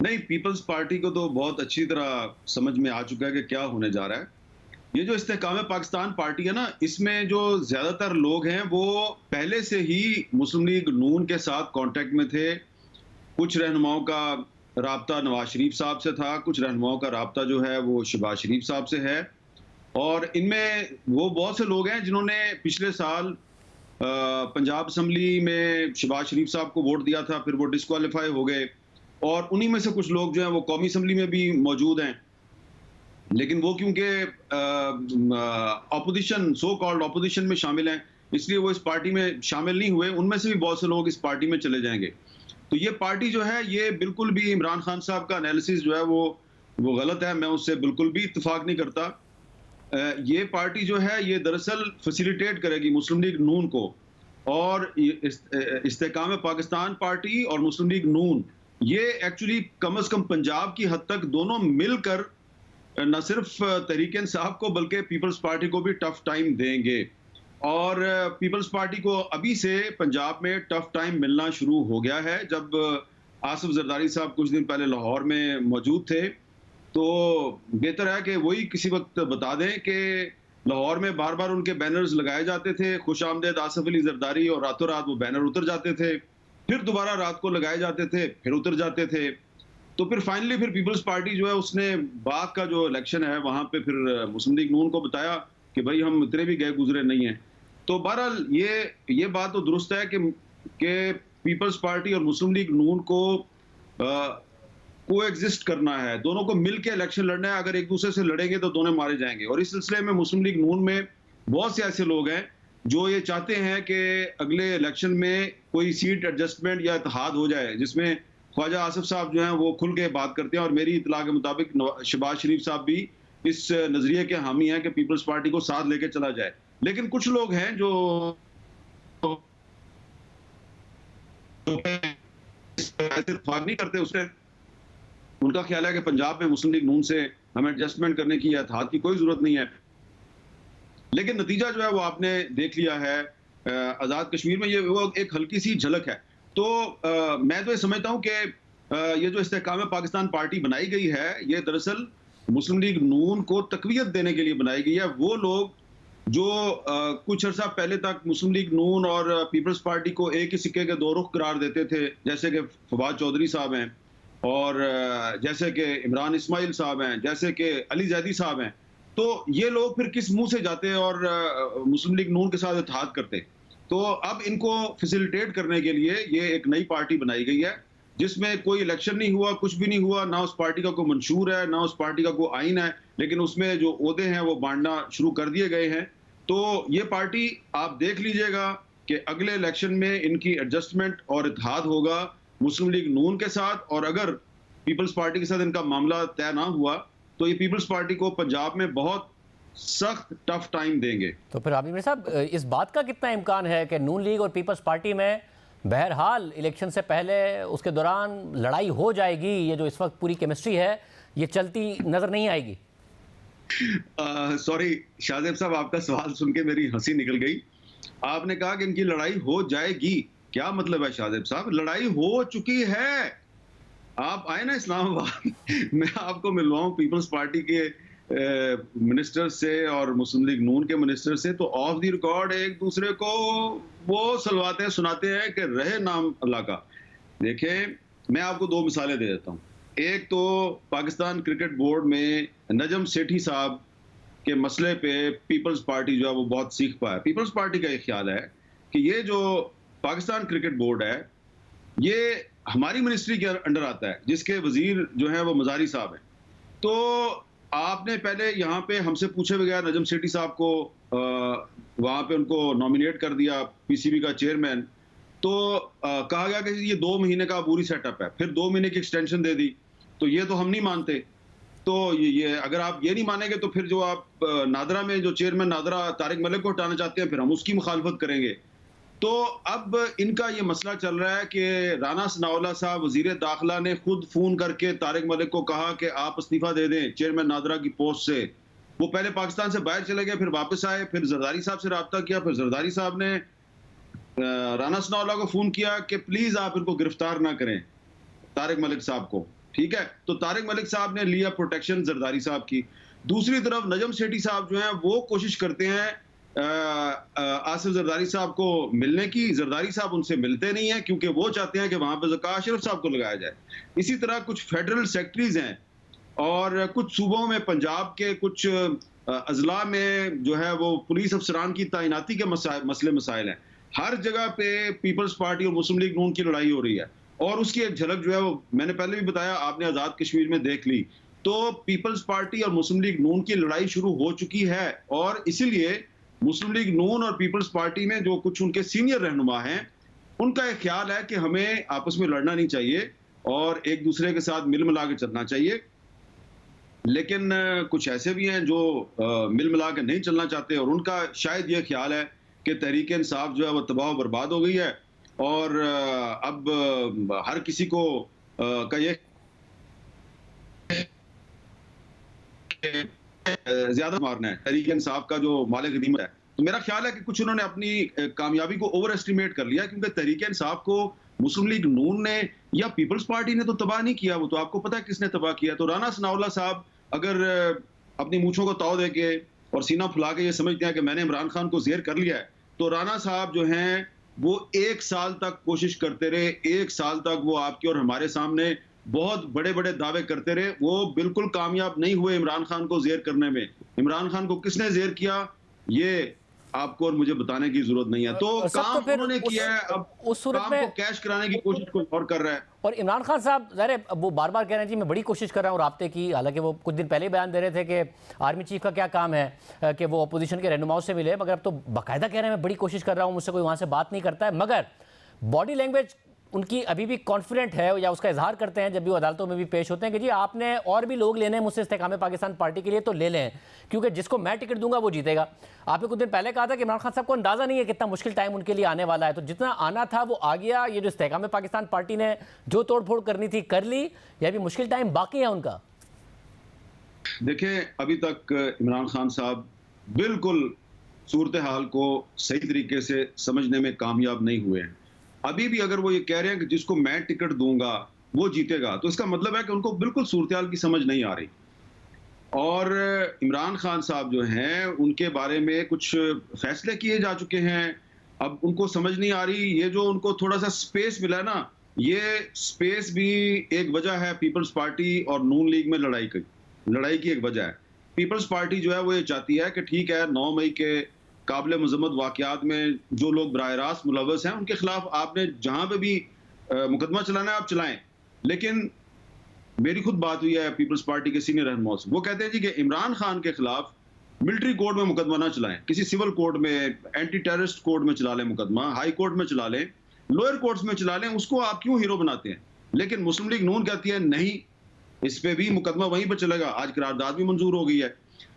नहीं, पीपल्स पार्टी को तो बहुत अच्छी तरह समझ में आ चुका है कि क्या होने जा रहा है। ये जो इस्तेहकाम पाकिस्तान पार्टी है ना, इसमें जो ज्यादातर लोग हैं वो पहले से ही मुस्लिम लीग नून के साथ कांटेक्ट में थे। कुछ रहनुमाओं का राब्ता नवाज शरीफ साहब से था, कुछ रहनुमाओं का राब्ता जो है वो शहबाज शरीफ साहब से है। और इनमें वो बहुत से लोग हैं जिन्होंने पिछले साल पंजाब असम्बली में शहबाज शरीफ साहब को वोट दिया था, फिर वो डिस्क्वालीफाई हो गए। और उन्हीं में से कुछ लोग जो हैं वो कौमी असम्बली में भी मौजूद हैं, लेकिन वो क्योंकि अपोजिशन, सो कॉल्ड अपोजिशन में शामिल हैं, इसलिए वो इस पार्टी में शामिल नहीं हुए। उनमें से भी बहुत से लोग इस पार्टी में चले जाएंगे। तो ये पार्टी जो है, ये बिल्कुल भी इमरान खान साहब का एनालिसिस जो है वो गलत है। मैं उससे बिल्कुल भी इत्तेफाक नहीं करता। ये पार्टी जो है ये दरअसल फैसिलिटेट करेगी मुस्लिम लीग नून को, और इस्तेहकाम पाकिस्तान पार्टी और मुस्लिम लीग नून ये एक्चुअली कम अज कम पंजाब की हद तक दोनों मिलकर न सिर्फ तहरीक इंसाफ को बल्कि पीपल्स पार्टी को भी टफ टाइम देंगे। और पीपल्स पार्टी को अभी से पंजाब में टफ टाइम मिलना शुरू हो गया है। जब आसिफ जरदारी साहब कुछ दिन पहले लाहौर में मौजूद थे, तो बेहतर है कि वही किसी वक्त बता दें कि लाहौर में बार बार उनके बैनर्स लगाए जाते थे, खुश आमदेद आसिफ अली जरदारी, और रातों रात वो बैनर उतर जाते थे, फिर दोबारा रात को लगाए जाते थे, फिर उतर जाते थे। तो फिर फाइनली फिर पीपल्स पार्टी जो है उसने बाग का जो इलेक्शन है वहां पे फिर मुस्लिम लीग नून को बताया कि भाई हम इतने भी गए गुजरे नहीं हैं। तो बहरहाल ये बात तो दुरुस्त है कि पीपल्स पार्टी और मुस्लिम लीग नून को कोएग्जिस्ट करना है, दोनों को मिल के इलेक्शन लड़ना है। अगर एक दूसरे से लड़ेंगे तो दोनों मारे जाएंगे। और इस सिलसिले में मुस्लिम लीग नून में बहुत से ऐसे लोग हैं जो ये चाहते हैं कि अगले इलेक्शन में कोई सीट एडजस्टमेंट या इत्तेहाद हो जाए, जिसमें ख्वाजा आसिफ साहब जो हैं वो खुल के बात करते हैं। और मेरी इतला के मुताबिक शहबाज शरीफ साहब भी इस नजरिए के हामी हैं कि पीपल्स पार्टी को साथ लेके चला जाए। लेकिन कुछ लोग हैं जो इत्तेफाक नहीं करते उससे। उनका ख्याल है कि पंजाब में मुस्लिम लीग नून से हमें एडजस्टमेंट करने की, इत्तेहाद की कोई जरूरत नहीं है। लेकिन नतीजा जो है वो आपने देख लिया है आज़ाद कश्मीर में। ये वो एक हल्की सी झलक है। तो मैं तो ये समझता हूँ कि ये जो इस्तेहकाम पाकिस्तान पार्टी बनाई गई है, ये दरअसल मुस्लिम लीग नून को तकवीयत देने के लिए बनाई गई है। वो लोग जो कुछ अर्सा पहले तक मुस्लिम लीग नून और पीपल्स पार्टी को एक ही सिक्के के दो रुख करार देते थे, जैसे कि फवाद चौधरी साहब हैं, और जैसे कि इमरान इस्माइल साहब हैं, जैसे कि अली जैदी साहब हैं, तो ये लोग फिर किस मुंह से जाते और मुस्लिम लीग नून के साथ इत्तेहाद करते। तो अब इनको फैसिलिटेट करने के लिए ये एक नई पार्टी बनाई गई है, जिसमें कोई इलेक्शन नहीं हुआ, कुछ भी नहीं हुआ, ना उस पार्टी का कोई मंशूर है, ना उस पार्टी का कोई आइन है, लेकिन उसमें जो ओहदे हैं वो बांटना शुरू कर दिए गए हैं। तो ये पार्टी आप देख लीजिएगा कि अगले इलेक्शन में इनकी एडजस्टमेंट और इत्तेहाद होगा मुस्लिम लीग नून के साथ। और अगर पीपल्स पार्टी के साथ इनका मामला तय ना हुआ तो ये पीपल्स पार्टी को पंजाब में बहुत सख्त टफ टाइम देंगे। तो फिर आबिद मीर साहब, इस बात का कितना इम्कान है कि नून लीग और पीपल्स पार्टी में बहरहाल इलेक्शन से पहले उसके दौरान लड़ाई हो जाएगी? ये जो इस वक्त पूरी केमिस्ट्री है ये चलती नजर नहीं आएगी? सॉरी शाहजेब साहब, आपका सवाल सुन के मेरी हंसी निकल गई। आपने कहा कि इनकी लड़ाई हो जाएगी, क्या मतलब है शाहजेब साहब? लड़ाई हो चुकी है। आप आए ना इस्लामाबाद मैं आपको मिलवाऊं पीपल्स पार्टी के मिनिस्टर से और मुस्लिम लीग नून के मिनिस्टर से, तो ऑफ द रिकॉर्ड एक दूसरे को वो सलवाते हैं, सुनाते हैं कि रहे नाम अल्लाह का। देखें, मैं आपको दो मिसालें दे देता हूँ। एक तो पाकिस्तान क्रिकेट बोर्ड में नजम सेठी साहब के मसले पे पीपल्स पार्टी जो है वो बहुत सीख पाया। पीपल्स पार्टी का एक ख्याल है कि ये जो पाकिस्तान क्रिकेट बोर्ड है ये हमारी मिनिस्ट्री के अंडर आता है, जिसके वजीर जो है वो मजारी साहब हैं। तो आपने पहले यहाँ पे हमसे पूछे बगैर नजम सेठी साहब को वहाँ पे उनको नॉमिनेट कर दिया पीसीबी का चेयरमैन। तो कहा गया कि ये 2 महीने का अबूरी सेटअप है, फिर 2 महीने की एक्सटेंशन दे दी। तो ये तो हम नहीं मानते। तो ये अगर आप ये नहीं मानेंगे तो फिर जो आप नादरा में जो चेयरमैन नादरा तारिक मलिक को हटाना चाहते हैं, फिर हम उसकी मुखालफत करेंगे। तो अब इनका ये मसला चल रहा है कि राना सनाउल्लाह साहब वजीर दाखिला ने खुद फोन करके तारिक मलिक को कहा कि आप इस्तीफा दे दें चेयरमैन नादरा की पोस्ट से। वो पहले पाकिस्तान से बाहर चले गए, फिर वापस आए, फिर जरदारी साहब से रब्ता किया, फिर जरदारी साहब ने राना सनाउल्लाह को फोन किया कि प्लीज आप इनको गिरफ्तार ना करें, तारिक मलिक साहब को। ठीक है, तो तारिक मलिक साहब ने लिया प्रोटेक्शन जरदारी साहब की। दूसरी तरफ नजम सेठी साहब जो हैं वो कोशिश करते हैं आसिफ जरदारी साहब को मिलने की। जरदारी साहब उनसे मिलते नहीं है क्योंकि वो चाहते हैं कि वहां पर ज़का अशरफ साहब को लगाया जाए। इसी तरह कुछ फेडरल सेक्रेटरीज हैं और कुछ सूबों में, पंजाब के कुछ अजला में जो है वो पुलिस अफसरान की तैनाती के मसले मसाइल हैं। हर जगह पे पीपल्स पार्टी और मुस्लिम लीग नून की लड़ाई हो रही है और उसकी एक झलक जो है वो मैंने पहले भी बताया, आपने आज़ाद कश्मीर में देख ली। तो पीपल्स पार्टी और मुस्लिम लीग नून की लड़ाई शुरू हो चुकी है और इसीलिए मुस्लिम लीग नून और पीपल्स पार्टी में जो कुछ उनके सीनियर रहनुमा हैं उनका एक ख्याल है कि हमें आपस में लड़ना नहीं चाहिए और एक दूसरे के साथ मिल मिला के चलना चाहिए। लेकिन कुछ ऐसे भी हैं जो मिल मिला के नहीं चलना चाहते और उनका शायद ये ख्याल है कि तहरीक इंसाफ जो है वो तबाह बर्बाद हो गई है और अब हर किसी को का ये ज्यादा मारना है तहरीक इंसाफ का जो मालिक गनीमत है। तो मेरा ख्याल है कि कुछ उन्होंने अपनी कामयाबी को ओवर एस्टिमेट कर लिया क्योंकि तहरीक इंसाफ को मुस्लिम लीग नून ने या पीपल्स पार्टी ने तो तबाह नहीं किया, वो तो आपको पता है किसने तबाह किया। तो राना सनाउल्लाह साहब अगर अपनी मूंछों को ताव देके और सीना फुला के ये समझते हैं कि मैंने इमरान खान को ज़ेर कर लिया है, तो राना साहब जो हैं वो 1 साल तक कोशिश करते रहे। 1 साल तक वो आपके और हमारे सामने बहुत बड़े बड़े दावे करते रहे। वो बिल्कुल कामयाब नहीं हुए इमरान खान को ज़ेर करने में। इमरान खान को किसने ज़ेर किया ये आपको और मुझे बताने की जरूरत नहीं है। तो काम तो उन्होंने किया है, अब उस सूरत में कैश कराने की कोशिश कोई और कर रहा है। और इमरान खान साहब ज़ाहिर वो बार बार कह रहे हैं जी मैं बड़ी कोशिश कर रहा हूँ राब्ते की, हालांकि वो कुछ दिन पहले बयान दे रहे थे कि आर्मी चीफ का क्या काम है कि वो अपोजिशन के रहनुमाओं से मिले, मगर अब तो बाकायदा कह रहे हैं मैं बड़ी कोशिश कर रहा हूँ, मुझसे कोई वहाँ से बात नहीं करता है। मगर बॉडी लैंग्वेज उनकी अभी भी कॉन्फिडेंट है या उसका इजहार करते हैं जब भी वो अदालतों में भी पेश होते हैं कि जी आपने और भी लोग लेने हैं मुझसे इस्तेकाम पाकिस्तान पार्टी के लिए तो ले लें, क्योंकि जिसको मैं टिकट दूंगा वो जीतेगा। आपने कुछ दिन पहले कहा था कि इमरान खान साहब को अंदाजा नहीं है कितना मुश्किल टाइम उनके लिए आने वाला है, तो जितना आना था वो आ गया। ये जो इस्तेकाम पाकिस्तान पार्टी ने जो तोड़फोड़ करनी थी कर ली, या भी मुश्किल टाइम बाकी है उनका? देखिए, अभी तक इमरान खान साहब बिल्कुल सूरत हाल को सही तरीके से समझने में कामयाब नहीं हुए हैं। अभी भी अगर वो ये कह रहे हैं कि जिसको मैं टिकट दूंगा वो जीतेगा, तो इसका मतलब है कि उनको बिल्कुल सूरत हाल की समझ नहीं आ रही। और इमरान खान साहब जो हैं उनके बारे में कुछ फैसले किए जा चुके हैं, अब उनको समझ नहीं आ रही। ये जो उनको थोड़ा सा स्पेस मिला है ना, ये स्पेस भी एक वजह है पीपल्स पार्टी और नून लीग में लड़ाई की एक वजह है। पीपल्स पार्टी जो है वो ये चाहती है कि ठीक है 9 मई के काबिल मजम्मत वाक़यात में जो लोग बराह रास्त मुलव्वस हैं उनके खिलाफ आपने जहां पे भी मुकदमा चलाना है आप चलाएं। लेकिन मेरी खुद बात हुई है पीपल्स पार्टी के सीनियर रहनुमाओं से, वो कहते हैं जी कि इमरान खान के खिलाफ मिलिट्री कोर्ट में मुकदमा ना चलाएं, किसी सिविल कोर्ट में, एंटी टेररिस्ट कोर्ट में चला लें मुकदमा, हाई कोर्ट में चला लें, लोअर कोर्ट्स में चला लें, उसको आप क्यों हीरो बनाते हैं? लेकिन मुस्लिम लीग नून कहती है नहीं, इस पे भी मुकदमा वहीं पर चलेगा। आज करारदाद भी मंजूर हो गई है।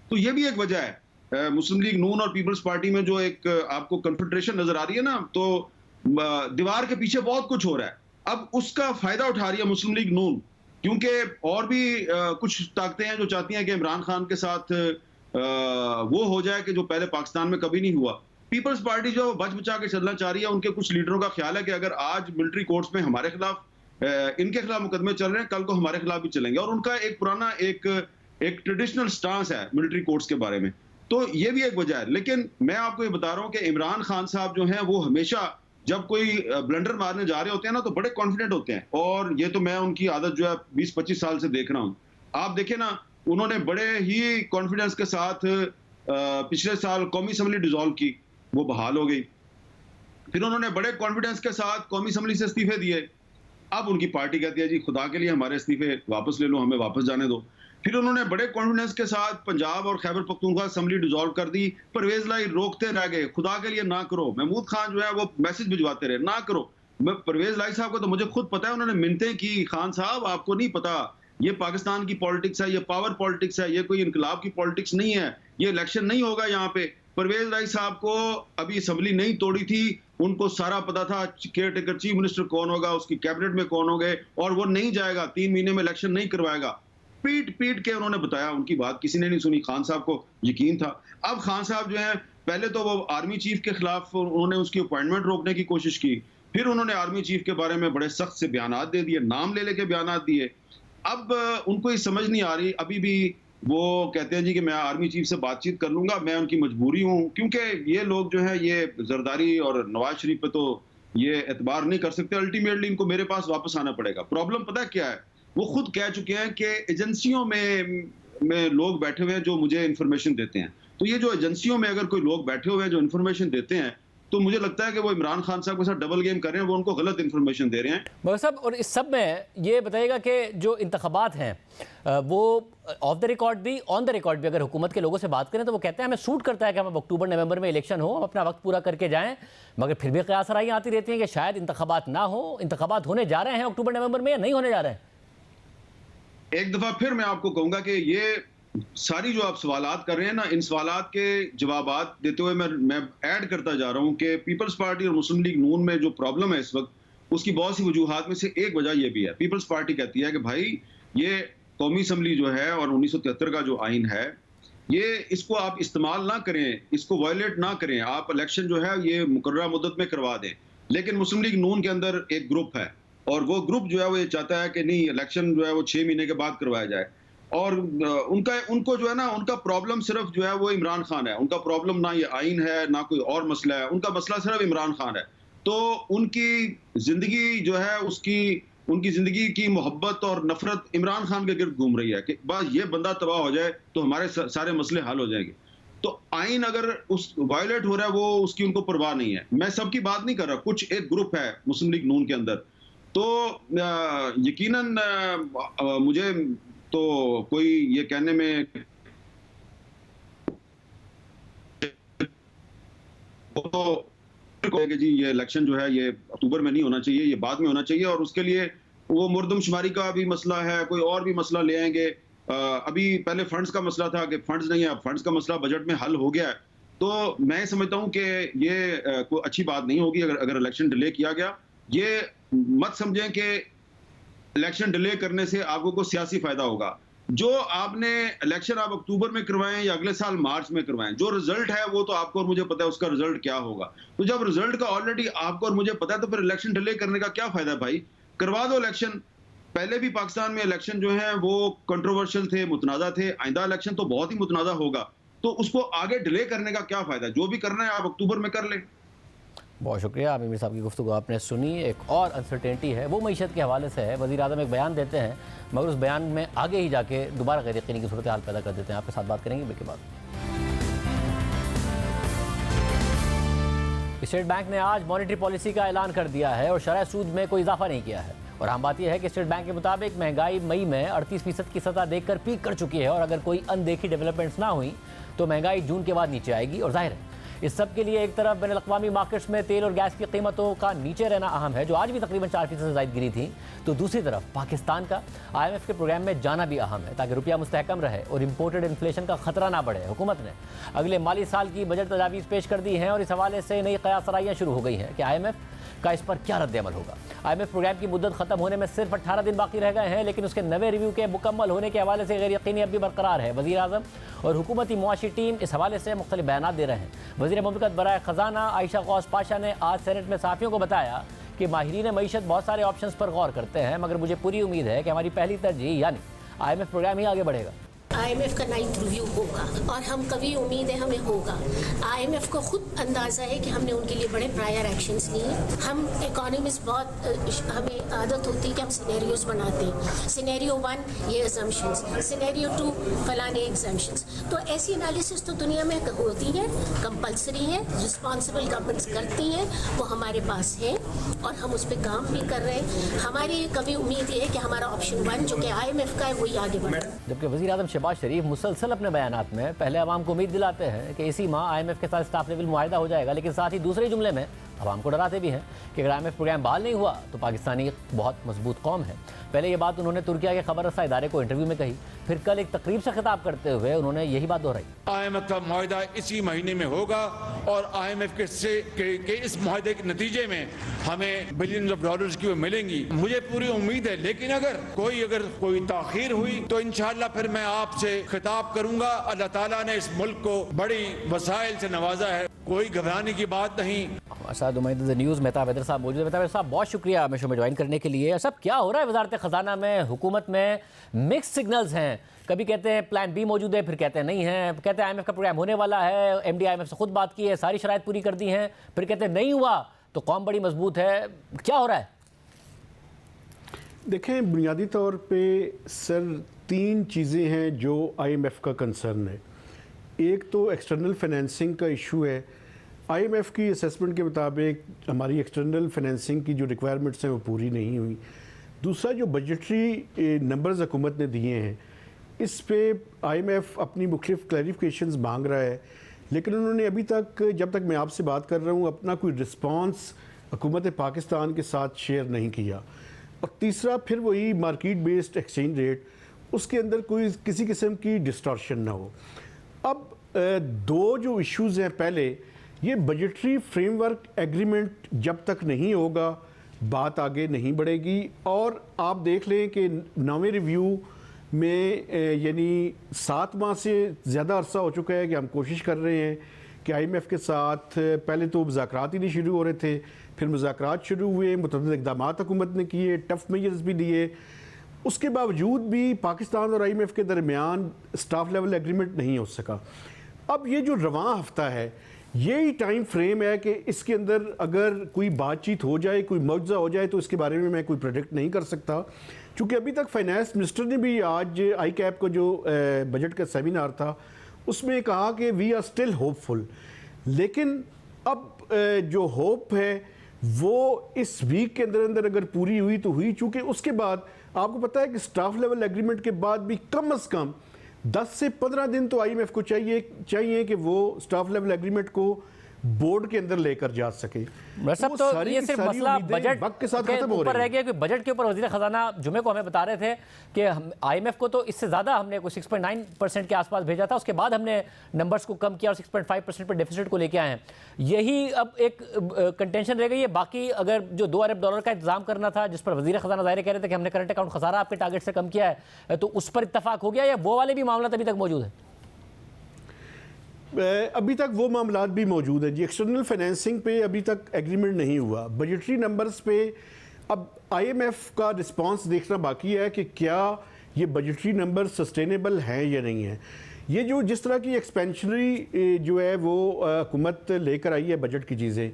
तो ये भी एक वजह है मुस्लिम लीग नून और पीपल्स पार्टी में जो एक आपको कन्फेडरेशन नजर आ रही है ना, तो दीवार के पीछे बहुत कुछ हो रहा है। अब उसका फायदा उठा रही है मुस्लिम लीग नून, क्योंकि और भी कुछ ताकतें हैं जो चाहती हैं कि इमरान खान के साथ वो हो जाए कि जो पहले पाकिस्तान में कभी नहीं हुआ। पीपल्स पार्टी जो बच बचा के चलना चाह रही है, उनके कुछ लीडरों का ख्याल है कि अगर आज मिलिट्री कोर्ट्स में हमारे खिलाफ इनके खिलाफ मुकदमे चल रहे हैं, कल को हमारे खिलाफ भी चलेंगे। और उनका एक पुराना एक ट्रेडिशनल स्टांस है मिलिट्री कोर्ट्स के बारे में, तो ये भी एक वजह है। लेकिन मैं आपको ये बता रहा हूं कि इमरान खान साहब जो हैं वो हमेशा जब कोई ब्लंडर मारने जा रहे होते हैं ना, तो बड़े कॉन्फिडेंट होते हैं। और ये तो मैं उनकी आदत जो है 20-25 साल से देख रहा हूं। आप देखें ना, उन्होंने बड़े ही कॉन्फिडेंस के साथ पिछले साल कौमी असम्बली डिसॉल्व की, वो बहाल हो गई। फिर उन्होंने बड़े कॉन्फिडेंस के साथ कौमी असम्बली से इस्तीफे दिए। अब उनकी पार्टी कहती है जी खुदा के लिए हमारे इस्तीफे वापस ले लो, हमें वापस जाने दो। फिर उन्होंने बड़े कॉन्फिडेंस के साथ पंजाब और खैबर पख्तूनख्वा असम्बली डिसॉल्व कर दी। परवेज लाई रोकते रह गए, खुदा के लिए ना करो। महमूद खान जो है वो मैसेज भिजवाते रहे, ना करो। मैं परवेज लाई साहब को तो मुझे खुद पता है, उन्होंने मिन्नतें की, खान साहब आपको नहीं पता, ये पाकिस्तान की पॉलिटिक्स है, ये पावर पॉलिटिक्स है, ये कोई इनकलाब की पॉलिटिक्स नहीं है, ये इलेक्शन नहीं होगा यहाँ पे। परवेज लाई साहब को अभी असम्बली नहीं तोड़ी थी, उनको सारा पता था केयर टेकर चीफ मिनिस्टर कौन होगा, उसकी कैबिनेट में कौन हो गए, और वो नहीं जाएगा, 3 महीने में इलेक्शन नहीं करवाएगा। पीट के उन्होंने बताया, उनकी बात किसी ने नहीं सुनी। खान साहब को यकीन था। अब खान साहब जो है, पहले तो वो आर्मी चीफ के खिलाफ उन्होंने उसकी अपॉइंटमेंट रोकने की कोशिश की, फिर उन्होंने आर्मी चीफ के बारे में बड़े सख्त से बयानात दे दिए, नाम ले लेके बयानात दिए। अब उनको ये समझ नहीं आ रही, अभी भी वो कहते हैं जी कि मैं आर्मी चीफ से बातचीत कर लूंगा, मैं उनकी मजबूरी हूं, क्योंकि ये लोग जो है ये जरदारी और नवाज शरीफ पे तो ये एतबार नहीं कर सकते। अल्टीमेटली इनको मेरे पास वापस आना पड़ेगा। प्रॉब्लम पता है क्या है, वो खुद कह चुके हैं कि एजेंसियों में लोग बैठे हुए हैं जो मुझे इंफॉर्मेशन देते हैं। तो ये जो एजेंसियों में अगर कोई लोग बैठे हुए हैं जो इंफॉर्मेशन देते हैं, तो मुझे लगता है कि वो इमरान खान साहब के साथ डबल गेम कर रहे हैं, वो उनको गलत इंफॉर्मेशन दे रहे हैं। मगर साहब, और इस सब में ये बताइएगा कि जो इंतखाबात हैं वो ऑफ द रिकॉर्ड भी ऑन द रिकॉर्ड भी अगर हुकूमत के लोगों से बात करें तो वो कहते हैं हमें सूट करता है कि हम अक्टूबर नवंबर में इलेक्शन हो, हम अपना वक्त पूरा करके जाएं। मगर फिर भी क़यासराइयाँ आती रहती हैं कि शायद इंतखाबात ना हो, इंतखाबात होने जा रहे हैं अक्टूबर नवंबर में या नहीं होने जा रहे हैं। एक दफा फिर मैं आपको कहूंगा कि ये सारी जो आप सवालात कर रहे हैं ना, इन सवालात के जवाबात देते हुए मैं ऐड करता जा रहा हूं कि पीपल्स पार्टी और मुस्लिम लीग नून में जो प्रॉब्लम है इस वक्त, उसकी बहुत सी वजूहात में से एक वजह ये भी है। पीपल्स पार्टी कहती है कि भाई ये कौमी असम्बली जो है और 1973 का जो आइन है, ये इसको आप इस्तेमाल ना करें, इसको वायलेट ना करें, आप इलेक्शन जो है ये मुकर्ररा मुद्दत में करवा दें। लेकिन मुस्लिम लीग नून के अंदर एक ग्रुप है, और वो ग्रुप जो है वो ये चाहता है कि नहीं, इलेक्शन जो है वो 6 महीने के बाद करवाया जाए। और उनको जो है ना, उनका प्रॉब्लम सिर्फ जो है वो इमरान खान है। उनका प्रॉब्लम ना ये आइन है ना कोई और मसला है, उनका मसला सिर्फ इमरान खान है। तो उनकी जिंदगी जो है उनकी जिंदगी की मोहब्बत और नफरत इमरान खान के गिर्द घूम रही है कि बस ये बंदा तबाह हो जाए तो हमारे सारे मसले हल हो जाएंगे। तो आइन अगर उस वायलेट हो रहा है, वो उसकी उनको परवाह नहीं है। मैं सबकी बात नहीं कर रहा, कुछ एक ग्रुप है मुस्लिम लीग नून के अंदर, तो यकीनन मुझे तो कोई ये कहने में तो जी ये इलेक्शन जो है ये अक्टूबर में नहीं होना चाहिए, ये बाद में होना चाहिए, और उसके लिए वो मुर्दमशुमारी का भी मसला है, कोई और भी मसला ले आएंगे। अभी पहले फंड्स का मसला था कि फंड्स नहीं है, अब फंड्स का मसला बजट में हल हो गया है। तो मैं समझता हूं कि ये कोई अच्छी बात नहीं होगी अगर इलेक्शन डिले किया गया। ये मत समझें कि इलेक्शन डिले करने से आपको कोई सियासी फायदा होगा। जो आपने इलेक्शन आप अक्टूबर में करवाएं या अगले साल मार्च में करवाएं, जो रिजल्ट है वो तो आपको और मुझे पता है उसका रिजल्ट क्या होगा। तो जब रिजल्ट का ऑलरेडी आपको और मुझे पता है, तो फिर इलेक्शन डिले करने का क्या फायदा भाई? करवा दो इलेक्शन। पहले भी पाकिस्तान में इलेक्शन जो है वो कंट्रोवर्शियल थे, मुतनाज़ा थे, आइंदा इलेक्शन तो बहुत ही मुतनाज़ा होगा। तो उसको आगे डिले करने का क्या फायदा? जो भी करना है आप अक्टूबर में कर लें। बहुत शुक्रिया आमिर मीर साहब की गुफ्तगू आपने सुनी। एक और अनसर्टेनिटी है, वो मईशत के हवाले से है। वज़ीर आज़म एक बयान देते हैं, मगर उस बयान में आगे ही जाके दोबारा गैर यकीनी की सूरत हाल पैदा कर देते हैं। आपके साथ बात करेंगे ब्रेक के बाद। स्टेट बैंक ने आज मॉनेटरी पॉलिसी का ऐलान कर दिया है और शरह सूद में कोई इजाफा नहीं किया है। और अहम बात यह है कि स्टेट बैंक के मुताबिक महंगाई मई में 38% की सतह देखकर पीक कर चुकी है, और अगर कोई अनदेखी डेवलपमेंट्स ना हुई तो महंगाई जून के बाद नीचे आएगी। और जाहिर है इस सब के लिए एक तरफ बैनुल अक़वामी मार्केट्स में तेल और गैस की कीमतों का नीचे रहना अहम है, जो आज भी तकरीबन 4% से ज़ायद गिरी थी, तो दूसरी तरफ पाकिस्तान का IMF के प्रोग्राम में जाना भी अहम है ताकि रुपया मुस्तहकम रहे और इम्पोर्टेड इन्फ्लेशन का खतरा ना बढ़े। हुकूमत ने अगले माली साल की बजट तजावीज़ पेश कर दी हैं और इस हवाले से नई क़यासराइयाँ शुरू हो गई हैं कि IMF का इस पर क्या रद्द अमल होगा। IMF प्रोग्राम की मुद्दत खत्म होने में सिर्फ 18 दिन बाकी रह गए हैं, लेकिन उसके नवे रिव्यू के मुकम्मल होने के हवाले से गैर यकीनी अब भी बरकरार है। वज़ीर आज़म और हुकूमती मुआशी टीम इस हवाले से मुख्तलिफ बयान दे रहे हैं। वज़ीर मुमलिकत बराए ख़जाना आयशा गौस पाशा ने आज सेनेट में सहाफ़ियों को बताया कि माहिरीन मईशत बहुत सारे ऑप्शंस पर गौर करते हैं, मगर मुझे पूरी उम्मीद है कि हमारी पहली तरजीह यानी IMF प्रोग्राम ही आगे बढ़ेगा। IMF का 9th रिव्यू होगा और हम कभी उम्मीद है हमें होगा। IMF को खुद अंदाज़ा है कि हमने उनके लिए बड़े प्रायर एक्शंस लिए। हम इकोनॉमिस्ट बहुत हमें आदत होती है कि हम सिनेरियोज बनाते हैं। सिनेरियो 1 ये असम्पशंस, सिनेरियो 2 फलाने एग्जम्पशंस। तो ऐसी एनालिसिस तो दुनिया में होती है, कंपल्सरी है, रिस्पॉन्सिबल गवर्नमेंट्स करती हैं, वो हमारे पास है और हम उस पर काम भी कर रहे हैं। हमारी कभी उम्मीद ये है कि हमारा ऑप्शन 1 जो कि IMF का है वही आगे बढ़े। जबकि वज़ीर आज़म शहबाज शरीफ मुसलसल अपने बयानात में पहले आवाम को उम्मीद दिलाते हैं कि इसी माह IMF के साथ स्टाफ लेवल मुआहिदा हो जाएगा, लेकिन साथ ही दूसरे जुमले में आवाम को डराते भी हैं कि अगर IMF प्रोग्राम बहाल नहीं हुआ तो पाकिस्तानी बहुत मजबूत कौम है। पहले ये बात उन्होंने तुर्किया के खबर रसा इदारे को इंटरव्यू में कही, फिर कल एक तकरीब से खिताब करते हुए उन्होंने यही बात दोहराई। IMF का मुआहिदा इसी महीने में होगा और IMF के इस मुआहिदे के नतीजे में हमें बिलियंस ऑफ डॉलर्स की वो मिलेंगी। मुझे पूरी उम्मीद है, लेकिन अगर कोई ताखीर हुई तो इंशाअल्लाह फिर मैं आपसे खिताब करूंगा। अल्लाह ताला ने इस मुल्क को बड़ी वसाइल से नवाजा है, कोई घबराने की बात नहीं। असाद उमैद न्यूज़ मेहताब हैदर साहब मौजूद है। मेहताब साहब बहुत शुक्रिया हमें शो में ज्वाइन करने के लिए। सब क्या हो रहा है वजारत ख़जाना में, हुकूमत में मिक्स सिग्नल्स हैं। कभी कहते हैं प्लान बी मौजूद है, फिर कहते हैं नहीं है, कहते हैं IMF का प्रोग्राम होने वाला है, MD IMF से खुद बात की है, सारी शराइत पूरी कर दी हैं, फिर कहते हैं नहीं हुआ तो कौम बड़ी मजबूत है। क्या हो रहा है? देखें, बुनियादी तौर पे सर 3 चीज़ें हैं जो IMF का कंसर्न है। एक तो एक्सटर्नल फाइनेंसिंग का इशू है। IMF की असेसमेंट के मुताबिक हमारी एक्सटर्नल फाइनेंसिंग की जो रिक्वायरमेंट्स हैं वो पूरी नहीं हुई। दूसरा, जो बजटरी नंबर्स हुकूमत ने दिए हैं इस पे IMF अपनी मुख्तलिफ क्लैरिफिकेशंस मांग रहा है, लेकिन उन्होंने अभी तक, जब तक मैं आपसे बात कर रहा हूँ, अपना कोई रिस्पांस हुकूमत पाकिस्तान के साथ शेयर नहीं किया। और तीसरा, फिर वही मार्केट बेस्ड एक्सचेंज रेट, उसके अंदर कोई किसी किस्म की डिस्टॉर्शन ना हो। अब 2 जो इश्यूज़ हैं, पहले ये बजटरी फ्रेमवर्क एग्रीमेंट जब तक नहीं होगा बात आगे नहीं बढ़ेगी। और आप देख लें कि 9वें रिव्यू में यानी 7 माह से ज़्यादा अरसा हो चुका है कि हम कोशिश कर रहे हैं कि IMF के साथ पहले तो मुज़ाकरात ही नहीं शुरू हो रहे थे, फिर मुज़ाकरात शुरू हुए, मुतअद्दिद इक़दामात हुकूमत ने किए, टफ मेजर्स भी लिए। उसके बावजूद भी पाकिस्तान और IMF के दरमियान स्टाफ लेवल एग्रीमेंट नहीं हो सका। अब ये जो रवां हफ्ता है, यही टाइम फ्रेम है कि इसके अंदर अगर कोई बातचीत हो जाए, कोई मुआवजा हो जाए, तो इसके बारे में मैं कोई प्रेडिक्ट नहीं कर सकता, क्योंकि अभी तक फाइनेंस मिनिस्टर ने भी आज ICAP का जो बजट का सेमिनार था उसमें कहा कि वी आर स्टिल होपफुल। लेकिन अब जो होप है वो इस वीक के अंदर अंदर अगर पूरी हुई तो हुई, चूँकि उसके बाद आपको पता है कि स्टाफ लेवल एग्रीमेंट के बाद भी कम से कम 10 से 15 दिन तो IMF को चाहिए कि वो स्टाफ लेवल एग्रीमेंट को बोर्ड के अंदर लेकर जा सके। तो ये सिर्फ मसला बजट के साथ खत्म हो रह गया कि बजट के ऊपर वज़ीर ख़जाना जुमे को हमें बता रहे थे कि IMF को तो इससे ज़्यादा हमने कोई 6.9% के आसपास भेजा था, उसके बाद हमने नंबर्स को कम किया और 6.5% पर डेफिसिट को लेके आए हैं। यही अब एक कंटेंशन रह गई है। बाकी अगर जो $2 अरब का इंतजाम करना था, जिस पर वज़ीर ख़जाना ज़ाहिर कह रहे थे कि हमने करंट अकाउंट खसारा आपके टारगेट से कम किया है, तो उस पर इत्तफाक हो गया या वो वाले भी मामला अभी तक मौजूद है? अभी तक वो मामलात भी मौजूद है जी। एक्सटर्नल फाइनेंसिंग पे अभी तक एग्रीमेंट नहीं हुआ। बजटरी नंबर्स पे अब IMF का रिस्पांस देखना बाकी है कि क्या ये बजटरी नंबर सस्टेनेबल हैं या नहीं है। ये जो जिस तरह की एक्सपेंशनरी जो है वो हुकूमत लेकर आई है बजट की चीज़ें,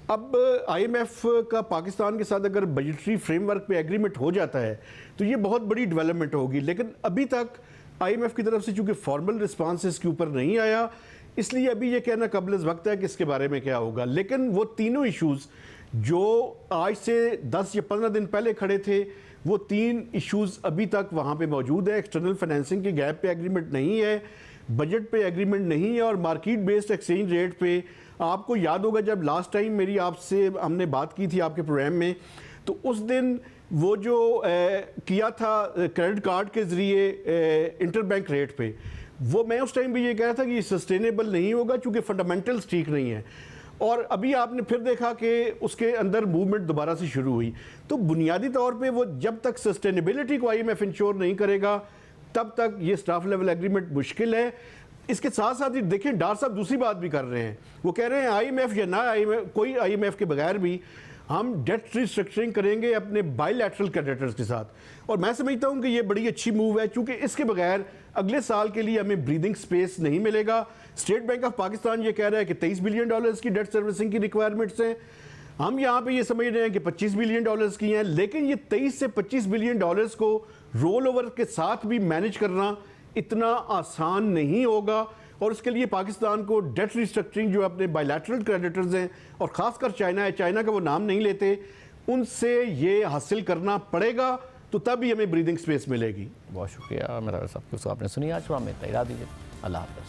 अब IMF का पाकिस्तान के साथ अगर बजटरी फ्रेमवर्क पे एग्रीमेंट हो जाता है तो ये बहुत बड़ी डेवलपमेंट होगी। लेकिन अभी तक IMF की तरफ से चूँकि फॉर्मल रिस्पांस इसके ऊपर नहीं आया, इसलिए अभी ये कहना कबल वक्त है कि इसके बारे में क्या होगा। लेकिन वो तीनों इश्यूज़ जो आज से 10 या 15 दिन पहले खड़े थे, वो 3 इश्यूज़ अभी तक वहाँ पे मौजूद है। एक्सटर्नल फाइनेंसिंग के गैप पे एग्रीमेंट नहीं है, बजट पे एग्रीमेंट नहीं है और मार्केट बेस्ड एक्सचेंज रेट पे, आपको याद होगा जब लास्ट टाइम मेरी आपसे हमने बात की थी आपके प्रोग्राम में, तो उस दिन वो जो किया था क्रेडिट कार्ड के ज़रिए इंटरबैंक रेट पे, वो मैं उस टाइम भी ये कह रहा था कि ये सस्टेनेबल नहीं होगा क्योंकि फंडामेंटल्स ठीक नहीं है। और अभी आपने फिर देखा कि उसके अंदर मूवमेंट दोबारा से शुरू हुई। तो बुनियादी तौर पे वो जब तक सस्टेनेबिलिटी को IMF इंश्योर नहीं करेगा तब तक ये स्टाफ लेवल एग्रीमेंट मुश्किल है। इसके साथ साथ ही देखें डार साहब दूसरी बात भी कर रहे हैं, वो कह रहे हैं IMF या ना IMF, कोई IMF के बगैर भी हम डेट रिस्ट्रक्चरिंग करेंगे अपने बायलैटरल क्रेडिटर्स के साथ। और मैं समझता हूं कि ये बड़ी अच्छी मूव है क्योंकि इसके बगैर अगले साल के लिए हमें ब्रीदिंग स्पेस नहीं मिलेगा। स्टेट बैंक ऑफ पाकिस्तान ये कह रहा है कि $23 बिलियन की डेट सर्विसिंग की रिक्वायरमेंट्स हैं, हम यहाँ पे ये समझ रहे हैं कि $25 बिलियन की हैं, लेकिन ये 23 से 25 बिलियन डॉलर्स को रोल ओवर के साथ भी मैनेज करना इतना आसान नहीं होगा। और उसके लिए पाकिस्तान को डेट रिस्ट्रक्चरिंग जो अपने बायलैटरल क्रेडिटर्स हैं और ख़ासकर चाइना है, चाइना का वो नाम नहीं लेते, उनसे ये हासिल करना पड़ेगा, तो तभी हमें ब्रीदिंग स्पेस मिलेगी। बहुत शुक्रिया मेरा साहब, आपने सुनी आज में इतना ही, दीजिए, अल्लाह हाफ़िज़।